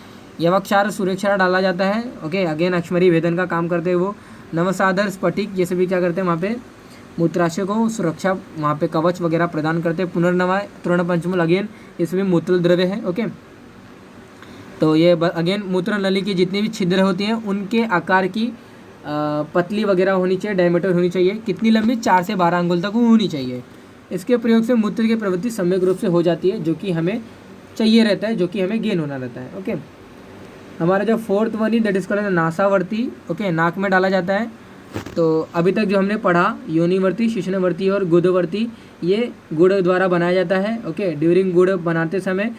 यवक्षार, सूर्यक्षार डाला जाता है, ओके। अगेन अश्मरी भेदन का काम करते हैं वो। नवसादर, स्फटिक, ये सभी क्या करते हैं वहाँ पे मूत्राशय को सुरक्षा, वहाँ पे कवच वगैरह प्रदान करते हैं। पुनर्नवा तृण पंचमूल, अगेन इसमें मूत्र द्रव्य है, ओके। तो ये अगेन मूत्र नली की जितनी भी छिद्र होती हैं उनके आकार की पतली वगैरह होनी चाहिए, डायमीटर होनी चाहिए। कितनी लंबी? 4 से 12 अंगुल तक होनी चाहिए। इसके प्रयोग से मूत्र की प्रवृत्ति सम्यक रूप से हो जाती है, जो कि हमें चाहिए रहता है, जो कि हमें गेन होना रहता है, ओके। हमारा जो 4th one that is called नासावर्ती, ओके, नाक में डाला जाता है। तो अभी तक जो हमने पढ़ा योनिवर्ती, शिश्नवर्ती और गुदवर्ती, ये गुड़ द्वारा बनाया जाता है, ओके। ड्यूरिंग गुड़ बनाते समय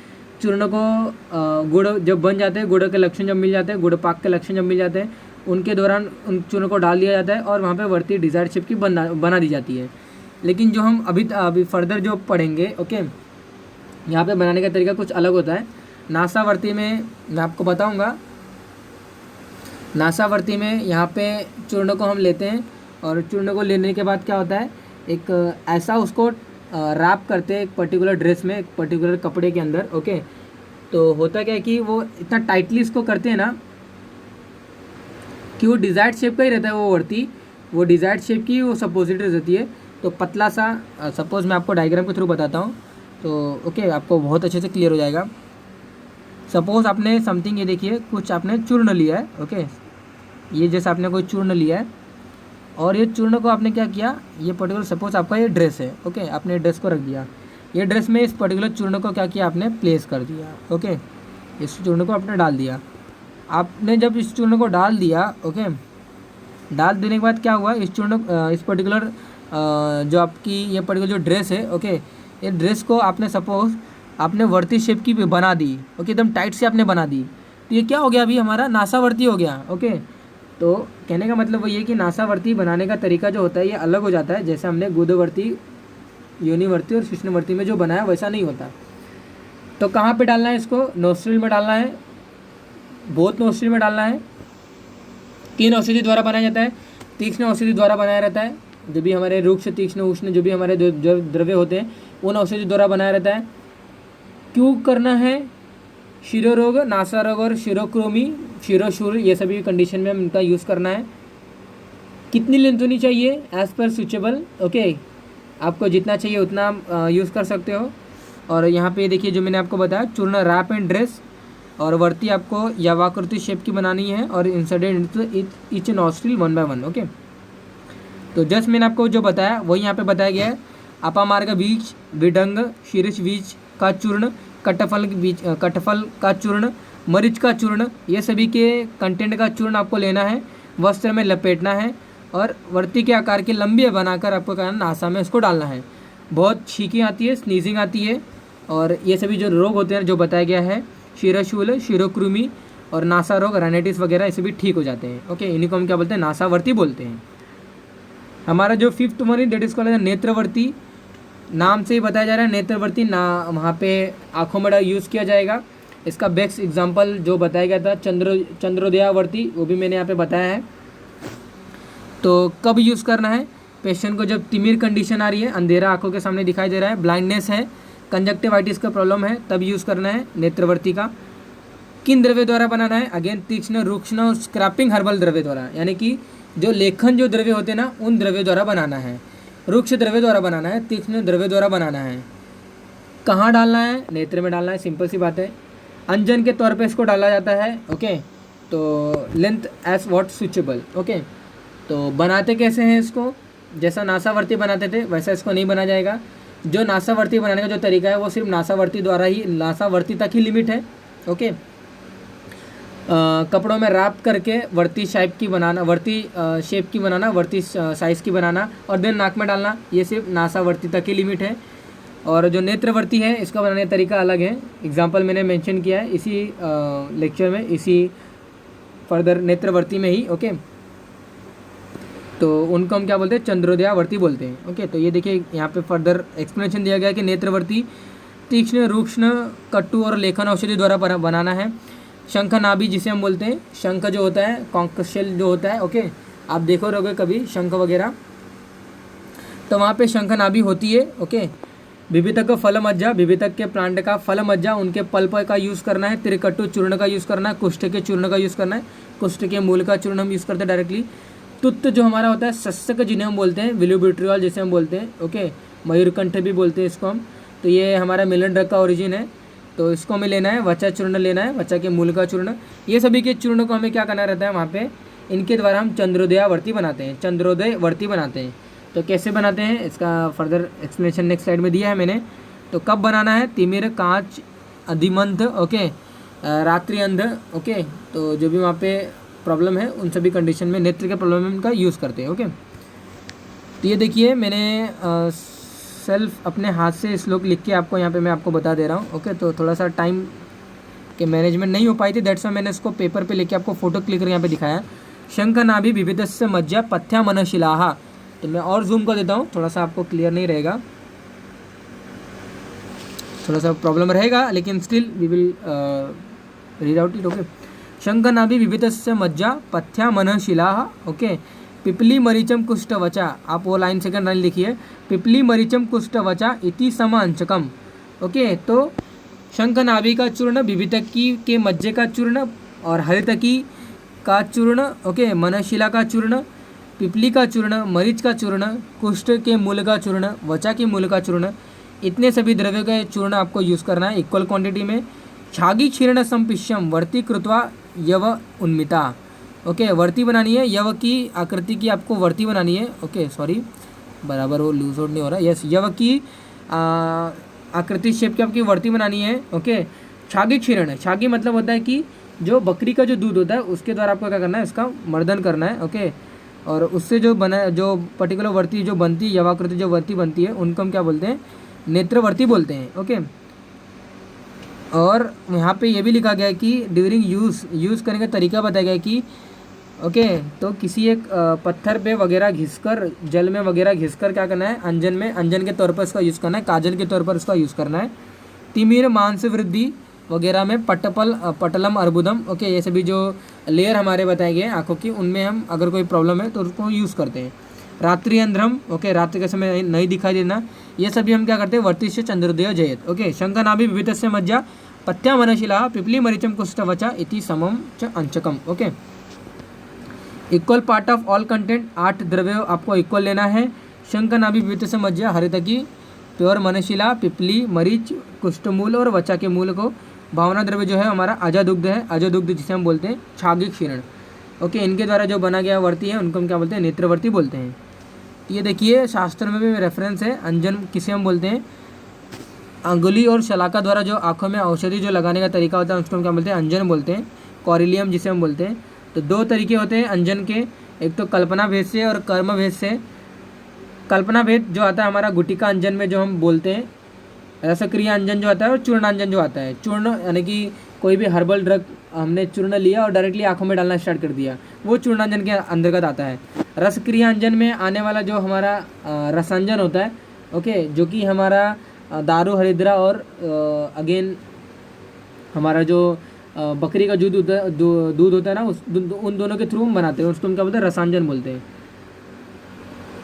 चूर्ण को गुड़ जब बन जाते हैं, गुड़ के लक्षण जब मिल जाते हैं, गुड़ पाक के लक्षण जब मिल जाते हैं, उनके दौरान उन चूर्ण को डाल दिया जाता है और वहाँ पे वर्ती डिज़ायर शेप की बना दी जाती है। लेकिन जो हम अभी फर्दर जो पढ़ेंगे, ओके, यहाँ पे बनाने का तरीका कुछ अलग होता है। नासावर्ती में मैं आपको बताऊँगा। नासावर्ती में यहाँ पे चूर्ण को हम लेते हैं और चूर्ण को लेने के बाद क्या होता है, एक ऐसा उसको रैप करते हैं एक पर्टिकुलर ड्रेस में, एक पर्टिकुलर कपड़े के अंदर। ओके, तो होता क्या है कि वो इतना टाइटली इसको करते हैं ना कि वो डिज़ायर्ड शेप का ही रहता है वो वर्ती, वो डिज़ायर्ड शेप की वो सपोजिटरीज होती है। तो पतला सा, सपोज मैं आपको डायग्राम के थ्रू बताता हूँ तो ओके आपको बहुत अच्छे से क्लियर हो जाएगा। सपोज आपने समथिंग, ये देखिए कुछ आपने चूर्ण लिया है। ओके, ये जैसे आपने कोई चूर्ण लिया है और ये चूर्ण को आपने क्या किया, ये पर्टिकुलर सपोज आपका ये ड्रेस है। ओके, आपने ड्रेस को रख दिया, ये ड्रेस में इस पर्टिकुलर चूर्ण को क्या किया, आपने प्लेस कर दिया। ओके, इस चूर्ण को आपने डाल दिया। आपने जब इस चूर्ण को डाल दिया, ओके, डाल देने के बाद क्या हुआ, इस चूर्ण इस पर्टिकुलर जो आपकी ये पर्टिकुलर जो ड्रेस है, ओके, ये ड्रेस को आपने सपोज आपने वर्ती शेप की बना दी। ओके, एकदम टाइट से आपने बना दी, तो ये क्या हो गया, अभी हमारा नासावर्ती हो गया। ओके, तो कहने का मतलब वो ये कि नासावर्ती बनाने का तरीका जो होता है ये अलग हो जाता है। जैसे हमने गुदवर्ती, योनिवर्ती और शिश्नवर्ती में जो बनाया वैसा नहीं होता। तो कहाँ पे डालना है इसको, नोस्ट्रिल में डालना है, बोथ नोस्ट्रिल में डालना है। 3 औषधि द्वारा बनाया जाता है, तीक्ष्ण औषधि द्वारा बनाया रहता है। जो भी हमारे रुक्ष, तीक्ष्ण, उष्ण जो भी हमारे जो द्रव्य होते हैं उन औषधि द्वारा बनाया रहता है। क्यों करना है, शिरोरोग, नासा रोग और शिरोक्रोमी, शिरोशूर, ये सभी कंडीशन में हम इनका यूज़ करना है। कितनी लेंथ होनी चाहिए, एज पर स्विचेबल। ओके, आपको जितना चाहिए उतना यूज़ कर सकते हो। और यहाँ पे देखिए जो मैंने आपको बताया, चूर्ण रैप एंड ड्रेस, और वर्ती आपको यवाकृति शेप की बनानी है और inserted into each nostril 1 by 1। Okay, तो जस्ट मैंने आपको जो बताया वही यहाँ पे बताया गया है। अपामार्ग बीज, विडंग, शीर्ष बीज का चूर्ण, कटफल का चूर्ण, मरीच का चूर्ण, ये सभी के कंटेंट का चूर्ण आपको लेना है, वस्त्र में लपेटना है और वर्ती के आकार के लंबी बनाकर आपको क्या करना, नासा में इसको डालना है। बहुत छींकी आती है, स्नीजिंग आती है, और ये सभी जो रोग होते हैं जो बताया गया है, शिरोशूल, शिरोकृमि और नासा रोग, राइनाइटिस वगैरह, ये सभी ठीक हो जाते हैं। ओके, इन्हीं को हम क्या बोलते हैं, नासावर्ती बोलते हैं। हमारा जो 5th वन है दैट इज कॉल्ड नेत्रवर्ती, नाम से ही बताया जा रहा है नेत्रवर्ती ना, वहाँ पे आँखों में यूज़ किया जाएगा। इसका बेस्ट एग्जांपल जो बताया गया था चंद्रोदयावर्ती, वो भी मैंने यहाँ पे बताया है। तो कब यूज़ करना है, पेशेंट को जब तिमिर कंडीशन आ रही है, अंधेरा आंखों के सामने दिखाई दे रहा है, ब्लाइंडनेस है, कंजक्टिवाइटिस का प्रॉब्लम है, तब यूज़ करना है नेत्रवर्ती का। किन द्रव्य द्वारा बनाना है, अगेन तीक्ष्ण, रूक्ष्ण और स्क्रैपिंग हर्बल द्रव्य द्वारा, यानी कि जो लेखन जो द्रव्य होते हैं ना उन द्रव्य द्वारा बनाना है, रूक्ष द्रव्य द्वारा बनाना है, तीक्ष्ण द्रव्य द्वारा बनाना है। कहाँ डालना है, नेत्र में डालना है, सिंपल सी बात है। अंजन के तौर पे इसको डाला जाता है। ओके, तो length as what switchable. Okay, तो बनाते कैसे हैं इसको, जैसा नासावर्ती बनाते थे वैसा इसको नहीं बना जाएगा। जो नासावर्ती बनाने का जो तरीका है वो सिर्फ नासावर्ती द्वारा ही, नासावर्ती तक ही लिमिट है। ओके, कपड़ों में रैप करके वर्ती शेप की बनाना, वर्ती शेप की बनाना, वर्ती साइज़ की बनाना और देन नाक में डालना, ये सिर्फ नासावर्ती तक ही लिमिट है। और जो नेत्रवर्ती है इसका बनाने का तरीका अलग है, एग्जांपल मैंने मेंशन किया है इसी लेक्चर में, इसी फर्दर नेत्रवर्ती में ही। ओके, तो उनको हम क्या बोलते हैं, चंद्रोदयावर्ती बोलते हैं। ओके, तो ये देखिए यहाँ पे फर्दर एक्सप्लेनेशन दिया गया है कि नेत्रवर्ती तीक्ष्ण, रूक्ष्ण, कट्टु और लेखन औषधि द्वारा बनाना है। शंख नाभि जिसे हम बोलते हैं, शंख जो होता है, कॉन्क शेल जो होता है। ओके, आप देखो रहोगे कभी शंख वगैरह, तो वहाँ पे शंख नाभि होती है। ओके, विभितक फल मज्जा, विभितक के प्लांट का फल मज्जा, उनके पल्प का यूज़ करना है। त्रिकट्टु चूर्ण का यूज़ करना है, कुष्ठ के चूर्ण का यूज़ करना है, कुष्ठ के मूल का चूर्ण हम यूज़ करते हैं डायरेक्टली। तुत्त जो हमारा होता है, सस्सक जिन्हें हम बोलते हैं, विलुब्यूट्रियल जिसे हम बोलते हैं। ओके, मयूरकंठ भी बोलते हैं इसको हम, तो ये हमारा मिलन ड्रग का ओरिजिन है, तो इसको हमें लेना है। वचा चूर्ण लेना है, वचा के मूल का चूर्ण, ये सभी के चूर्ण को हमें क्या करना रहता है वहाँ पे, इनके द्वारा हम चंद्रोदयावर्ती बनाते हैं, चंद्रोदयवर्ती बनाते हैं। तो कैसे बनाते हैं इसका फर्दर एक्सप्लेनेशन नेक्स्ट स्लाइड में दिया है मैंने। तो कब बनाना है, तिमिर, कांच, अधिमंथ, ओके, रात्रि अंध। ओके, तो जो भी वहाँ पे प्रॉब्लम है उन सभी कंडीशन में, नेत्र के प्रॉब्लम में उनका यूज़ करते हैं। ओके, तो ये देखिए मैंने सेल्फ अपने हाथ से श्लोक लिख के आपको यहाँ पे मैं आपको बता दे रहा हूँ। ओके, तो थोड़ा सा टाइम के मैनेजमेंट नहीं हो पाई थी, दैट्स वाई मैंने इसको पेपर पे लेके आपको फोटो क्लिक करके यहाँ पे दिखाया। शंख नाभि विविधस्य मज्जा पथ्या मनशिलाहा, तो मैं और जूम कर देता हूँ, थोड़ा सा आपको क्लियर नहीं रहेगा, थोड़ा सा प्रॉब्लम रहेगा, लेकिन still we will read out it. Okay, शंख नाभि विविधस्य मज्जा पथ्या मनशिलाहा, ओके, पिपली मरीचम कुष्ठवचा, आप वो लाइन सेकंड लाइन लिखिए, पिपली मरीचम कुष्ठवचा इति समांचकम। ओके, तो शंखनाभि का चूर्ण, विभितकी के मज्जे का चूर्ण और हरितकी का चूर्ण, ओके, मनशिला का चूर्ण, पिपली का चूर्ण, मरीच का चूर्ण, कुष्ठ के मूल का चूर्ण, वचा के मूल का चूर्ण, इतने सभी द्रव्यों का चूर्ण आपको यूज़ करना है इक्वल क्वांटिटी में। छागी क्षीर्ण संपिष्यम वर्ती कृत्वा यव उन्मिता। ओके, वर्ती बनानी है, यव की आकृति की आपको वर्ती बनानी है। ओके सॉरी, बराबर वो लूज आउट नहीं हो रहा। यस, यव की आकृति शेप की आपकी वर्ती बनानी है। ओके, छागी क्षीर्ण, छागी मतलब होता है कि जो बकरी का जो दूध होता है उसके द्वारा आपको क्या करना है, इसका मर्दन करना है। ओके, और उससे जो बना, जो पर्टिकुलर वर्ती जो बनती है, यवाकृति जो वर्ती बनती है, उनको हम क्या बोलते हैं, नेत्रवर्ती बोलते हैं। ओके, और यहाँ पे ये भी लिखा गया है कि ड्यूरिंग यूज़ करने का तरीका बताया गया है कि ओके, तो किसी एक पत्थर पे वगैरह घिसकर, जल में वगैरह घिसकर क्या करना है, अंजन में, अंजन के तौर पर इसका यूज़ करना है, काजल के तौर पर इसका यूज़ करना है। तिमिर मांस वृद्धि वगैरह में पटलम अर्बुदम। ओके, ये सभी जो लेयर हमारे बताए गए आँखों की, उनमें हम अगर कोई प्रॉब्लम है तो उसको यूज़ करते हैं। रात्रि अंध्रम, ओके, रात्रि के समय नहीं दिखाई देना, ये सभी हम क्या करते हैं, वर्तिष्य चंद्रोदय जयत। ओके, शंखनाभि विविधस्य मज्जा पत्या मनशिला पिपली मरीचम कुष्ठवचा इति समम च अंचकम। Okay, equal part of all content, 8 द्रव्य आपको इक्वल लेना है। शंखनाभि विविधस्य मज्जा हरितकी, प्योर मनशिला, पिपली, मरीच, कुष्ठमूल और वचा के मूल को। भावना द्रव्य जो है हमारा अजदुग्ध है, अजदुग्ध जिसे हम बोलते हैं छागी क्षीर्ण। ओके, इनके द्वारा जो बना गया वर्ती है उनको हम क्या बोलते हैं, नेत्रवर्ती बोलते हैं। ये देखिए शास्त्र में भी रेफरेंस है, अंजन किसे हम बोलते हैं, अंगुली और शलाका द्वारा जो आँखों में औषधि जो लगाने का तरीका होता है उसको हम क्या बोलते हैं, अंजन बोलते हैं, कॉरिलियम जिसे हम बोलते हैं। तो 2 तरीके होते हैं अंजन के, एक तो कल्पना भेद से और कर्म भेद से। कल्पना भेद जो आता है हमारा गुटिका अंजन में जो हम बोलते हैं, रसक्रिया अंजन जो आता है, और चूर्णांजन जो आता है। चूर्ण यानी कि कोई भी हर्बल ड्रग हमने चूर्ण लिया और डायरेक्टली आँखों में डालना स्टार्ट कर दिया, वो चूर्णांजन के अंतर्गत आता है। रसक्रिया अंजन में आने वाला जो हमारा रसांजन होता है, ओके, जो कि हमारा दारू, हरिद्रा और अगेन हमारा जो बकरी का दूध होता है ना, उन दोनों के थ्रू हम बनाते हैं, उसको हम क्या बोलते हैं, रसांजन बोलते हैं।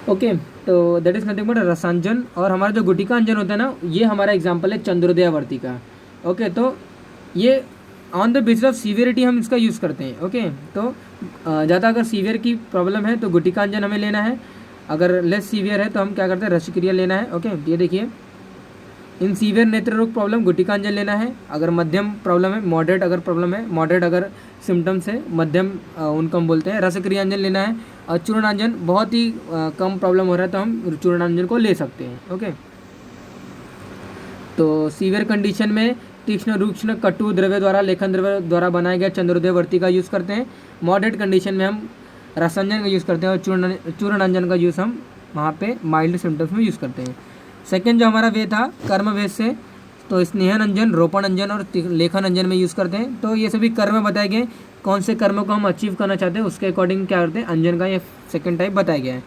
ओके, तो दैट इज नथिंग बट रसांजन। और हमारा जो गुटिका अंजन होता है ना, ये हमारा एग्जाम्पल है चंद्रोदय वर्ती का। ओके, तो ये on the basis of severity हम इसका यूज़ करते हैं। ओके, तो ज़्यादा अगर सीवियर की प्रॉब्लम है तो गुटिका अंजन हमें लेना है, अगर लेस सीवियर है तो हम क्या करते हैं, रसक्रिया लेना है। ओके, ये देखिए, इन सीवियर नेत्र रोग प्रॉब्लम गुटिका अंजन लेना है, अगर मध्यम प्रॉब्लम है, मॉडरेट अगर प्रॉब्लम है, मॉडरेट अगर सिम्टम्स है, मध्यम उनको हम बोलते हैं रसक्रिया अंजन लेना है। और चूर्णांजन बहुत ही कम प्रॉब्लम हो रहा है तो हम चूर्णांजन को ले सकते हैं। ओके, तो सीवियर कंडीशन में तीक्ष्ण, रूक्ष्ण, कटु द्रव्य द्वारा, लेखन द्रव्य द्वारा बनाया गया चंद्रोदय वर्ती का यूज़ करते हैं। मॉडरेट कंडीशन में हम रसांजन का यूज़ करते हैं और चूर्णांजन का यूज़ हम वहाँ पे माइल्ड सिम्टम्स में यूज़ करते हैं। सेकेंड जो हमारा वे था कर्म वेद से, तो स्नेहन अंजन, रोपण अंजन और लेखन अंजन में यूज़ करते हैं। तो ये सभी कर्म बताए गए, कौन से कर्म को हम अचीव करना चाहते हैं उसके अकॉर्डिंग क्या करते हैं, अंजन का ये सेकंड टाइप बताया गया है।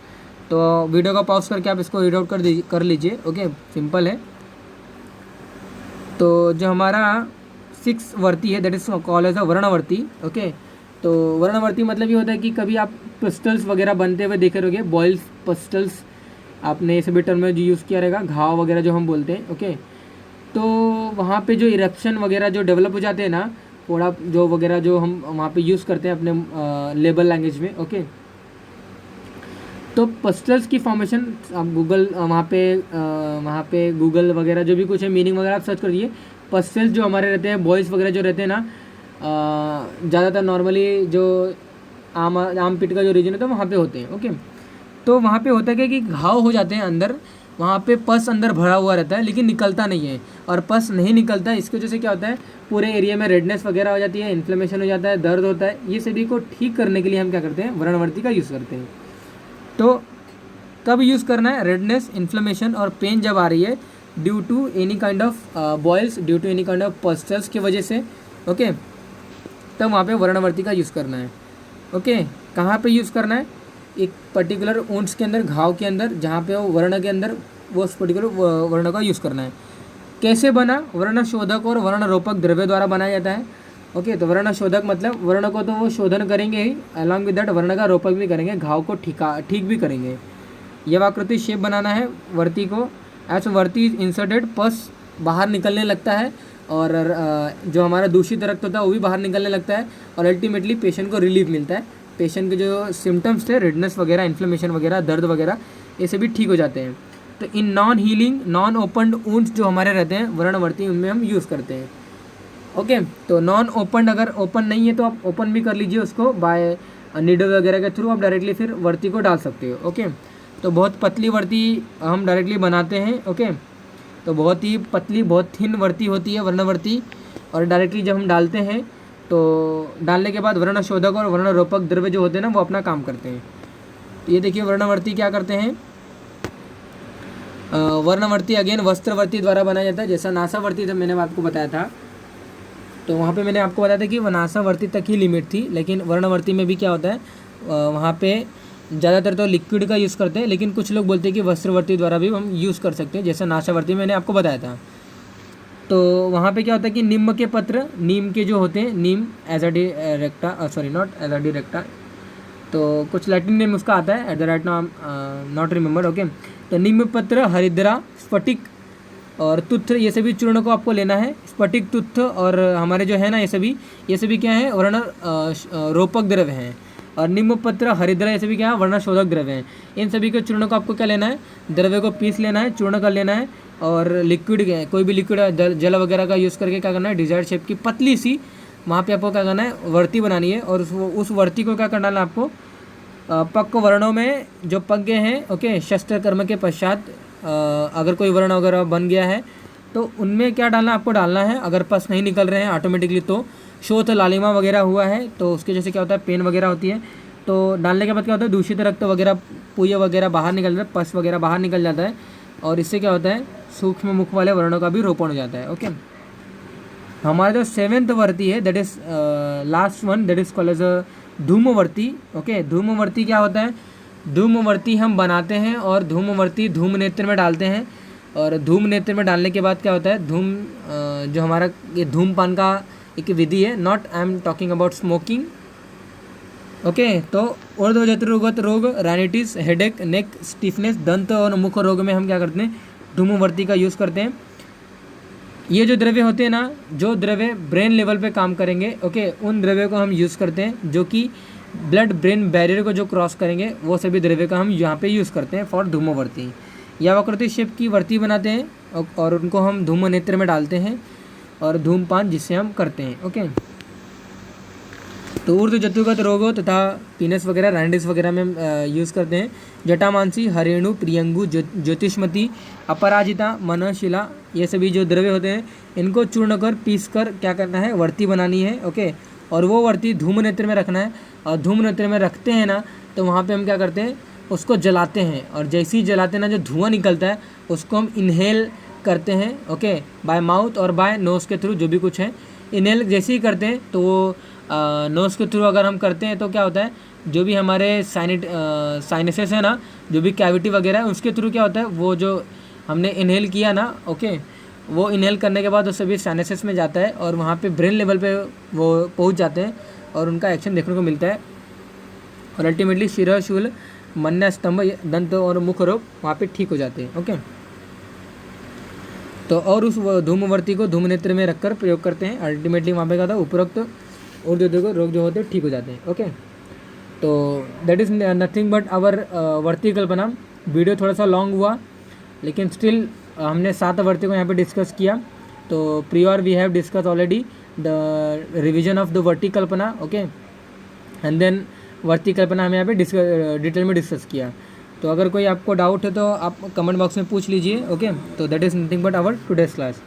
तो वीडियो का पॉज करके आप इसको रीड आउट कर लीजिए। ओके, सिंपल है। तो जो हमारा 6 वर्ती है that is called as a वर्णवर्ती। ओके, तो वर्णवर्ती मतलब ये होता है कि कभी आप पिस्टल्स वगैरह बनते हुए देखे रहोगे, बॉयल्स, पिस्टल्स, आपने सभी टर्म में जो यूज़ किया रहेगा, घाव वगैरह जो हम बोलते हैं। ओके, तो वहाँ पे जो इरेक्शन वगैरह जो डेवलप हो जाते हैं ना, फोड़ा जो वगैरह जो हम वहाँ पे यूज़ करते हैं अपने लेबल लैंग्वेज में। ओके, तो पस्टल्स की फॉर्मेशन आप गूगल वहाँ पे गूगल वगैरह जो भी कुछ है मीनिंग वगैरह आप सर्च करिए। पस्टल्स जो हमारे रहते हैं, बॉयज़ वगैरह जो रहते हैं ना, ज़्यादातर नॉर्मली जो आम पिट का जो रीजन होता है वहाँ पे होते हैं। ओके, तो वहाँ पे होता है कि घाव हो जाते हैं अंदर, वहाँ पे पस अंदर भरा हुआ रहता है लेकिन निकलता नहीं है, और पस नहीं निकलता है, इसकी वजह से क्या होता है, पूरे एरिया में रेडनेस वगैरह हो जाती है, इन्फ्लेमेशन हो जाता है, दर्द होता है। ये सभी को ठीक करने के लिए हम क्या करते हैं, वर्णवर्ती का यूज़ करते हैं। तो कब यूज़ करना है, रेडनेस, इन्फ्लेमेशन और पेन जब आ रही है due to any kind of boils, due to any kind of pustules की वजह से। ओके, तब वहाँ पे वर्णवर्ती का यूज़ करना है। ओके, कहाँ पे यूज़ करना है, एक पर्टिकुलर ऊंट्स के अंदर, घाव के अंदर, जहाँ पे वो वर्ण के अंदर वो उस पर्टिकुलर वर्ण का यूज़ करना है। कैसे बना, वर्ण शोधक और वर्ण रोपक द्रव्य द्वारा बनाया जाता है। ओके। तो वर्ण शोधक मतलब वर्ण को तो वो शोधन करेंगे ही, अलॉन्ग विद दैट वर्ण का रोपक भी करेंगे, घाव को ठीक भी करेंगे। यह आकृति शेप बनाना है वर्ती को। एज वर्ती इज इंसर्टेड, पस बाहर निकलने लगता है और जो हमारा दूषित रक्त होता है वो भी बाहर निकलने लगता है और अल्टीमेटली पेशेंट को रिलीफ मिलता है। पेशेंट के जो सिम्टम्स थे, रेडनेस वगैरह, इन्फ्लेमेशन वगैरह, दर्द वगैरह, ये सभी ठीक हो जाते हैं। तो in non healing non opened wounds जो हमारे रहते हैं वर्णवर्ती, उनमें हम यूज़ करते हैं। ओके। तो नॉन ओपन, अगर ओपन नहीं है तो आप ओपन भी कर लीजिए उसको, बाय नीडल वगैरह के थ्रू आप डायरेक्टली फिर वर्ती को डाल सकते हो। ओके। तो बहुत पतली वर्ती हम डायरेक्टली बनाते हैं। ओके। तो बहुत ही पतली, बहुत थिन वर्ती होती है वर्णवर्ती, और डायरेक्टली जब हम डालते हैं तो डालने के बाद वर्ण शोधक और वर्ण रोपक द्रव्य जो होते हैं ना वो अपना काम करते हैं। तो ये देखिए वर्णवर्ती क्या करते हैं। वर्णवर्ती अगेन वस्त्रवर्ती द्वारा बनाया जाता है, जैसा नासावर्ती था मैंने आपको बताया था। तो वहाँ पे मैंने आपको बताया था कि नासावर्ती तक ही लिमिट थी, लेकिन वर्णवर्ती में भी क्या होता है, वहाँ पे ज़्यादातर तो लिक्विड का यूज़ करते हैं, लेकिन कुछ लोग बोलते हैं कि वस्त्रवर्ती द्वारा भी हम यूज़ कर सकते हैं, जैसा नासावर्ती मैंने आपको बताया था। तो वहाँ पे क्या होता है कि निम्न के पत्र, नीम के जो होते हैं, नीम एजाडिरेक्टा, सॉरी नॉट एजाडिरेक्टा, तो कुछ लैटिन नेम उसका आता है, at the right now not remember. Okay. तो निम्न पत्र, हरिद्रा, स्फटिक और तुथ, ये सभी चूर्ण को आपको लेना है। स्फटिक, तुथ और हमारे जो है ना ये सभी क्या है, वर्ण रोपक द्रव्य हैं। और निम्न पत्र, हरिद्रा, ये सभी क्या है, वर्ण शोधक द्रव्य हैं। इन सभी के चूर्ण को आपको क्या लेना है, द्रव्य को पीस लेना है, चूर्ण कर लेना है, और लिक्विड, कोई भी लिक्विड जल वगैरह का यूज़ करके क्या करना है, डिजायर्ड शेप की पतली सी वहाँ पे आपको क्या करना है, वर्ती बनानी है। और उस वर्ती को क्या करना है आपको, पक्व वर्णों में जो पक गए हैं, ओके, शस्त्र कर्म के पश्चात अगर कोई वर्ण वगैरह बन गया है तो उनमें क्या डालना आपको डालना है। अगर पस नहीं निकल रहे हैं ऑटोमेटिकली, तो शोथ लालिमा वगैरह हुआ है तो उसके जैसे क्या होता है, पेन वगैरह होती है, तो डालने के बाद क्या होता है, दूषित रक्त वगैरह, पुए वगैरह बाहर निकल जाता है, पस वगैरह बाहर निकल जाता है, और इससे क्या होता है, सूक्ष्म मुख वाले वर्णों का भी रोपण हो जाता है। ओके। हमारा जो 7th वर्ती है, that is last one, that is called as a धूमवर्ती। ओके। धूमवर्ती क्या होता है, धूमवर्ती हम बनाते हैं और धूमवर्ती धूम नेत्र में डालते हैं, और धूम नेत्र में डालने के बाद क्या होता है, धूम जो हमारा ये धूमपान का एक विधि है, not I am talking about smoking. Okay. तो ऊर्ध्वजत्रुगत रोग, राइनिटिस, हेडेक, नेक स्टिफनेस, दंत और मुख रोग में हम क्या करते हैं, धूमवर्ती का यूज़ करते हैं। ये जो द्रव्य होते हैं ना, जो द्रव्य ब्रेन लेवल पे काम करेंगे, ओके, उन द्रव्यों को हम यूज़ करते हैं, जो कि ब्लड ब्रेन बैरियर को जो क्रॉस करेंगे, वो सभी द्रव्य का हम यहाँ पे यूज़ करते हैं फॉर धूमवर्ती। या वक्रति शेप की वर्ती बनाते हैं और उनको हम धूम नेत्र में डालते हैं, और धूमपान जिससे हम करते हैं। ओके। तो ऊर्ध्व जत्रुगत रोगों तथा पीनस वगैरह, रैंडिस वगैरह में यूज़ करते हैं। जटामांसी, हरेणु, प्रियंगु, ज्योतिष्मती, अपराजिता, मनशिला, ये सभी जो द्रव्य होते हैं इनको चूर्ण कर पीस कर क्या करना है, वर्ती बनानी है। ओके। और वो वर्ती धूम नेत्र में रखना है, और धूम नेत्र में रखते हैं ना तो वहाँ पे हम क्या करते हैं, उसको जलाते हैं, और जैसे ही जलाते हैं ना जो धुआं निकलता है उसको हम इनहेल करते हैं। ओके। बाय माउथ और बाय नोज़ के थ्रू, जो भी कुछ है, इनहेल जैसे ही करते हैं तो वो नोज़ के थ्रू अगर हम करते हैं तो क्या होता है, जो भी हमारे साइनसेस है ना, जो भी कैविटी वगैरह है, उसके थ्रू क्या होता है, वो जो हमने इनहेल किया ना, ओके, वो इनहेल करने के बाद वो सभी साइनसेस में जाता है और वहाँ पे ब्रेन लेवल पे वो पहुँच जाते हैं और उनका एक्शन देखने को मिलता है, और अल्टीमेटली शिरा, शूल, मन्ना, स्तंभ, दंत और मुख रोग वहाँ पे ठीक हो जाते हैं। ओके। तो और उस धूमवर्ती को धूम नेत्र में रखकर प्रयोग करते हैं, अल्टीमेटली वहाँ पे क्या था, उपरोक्त ऊर्ध्व रोग जो होते हैं ठीक हो जाते हैं। ओके। तो that is nothing but our वर्ती कल्पना। वीडियो थोड़ा सा लॉन्ग हुआ, लेकिन स्टिल हमने 7 वर्ती को यहाँ पे डिस्कस किया। तो prior we have discuss already the revision of the वर्ती कल्पना। ओके। एंड देन वर्ती कल्पना हमें यहाँ पे डिटेल में डिस्कस किया। तो अगर कोई आपको डाउट है तो आप कमेंट बॉक्स में पूछ लीजिए। ओके। तो that is nothing but our today's class.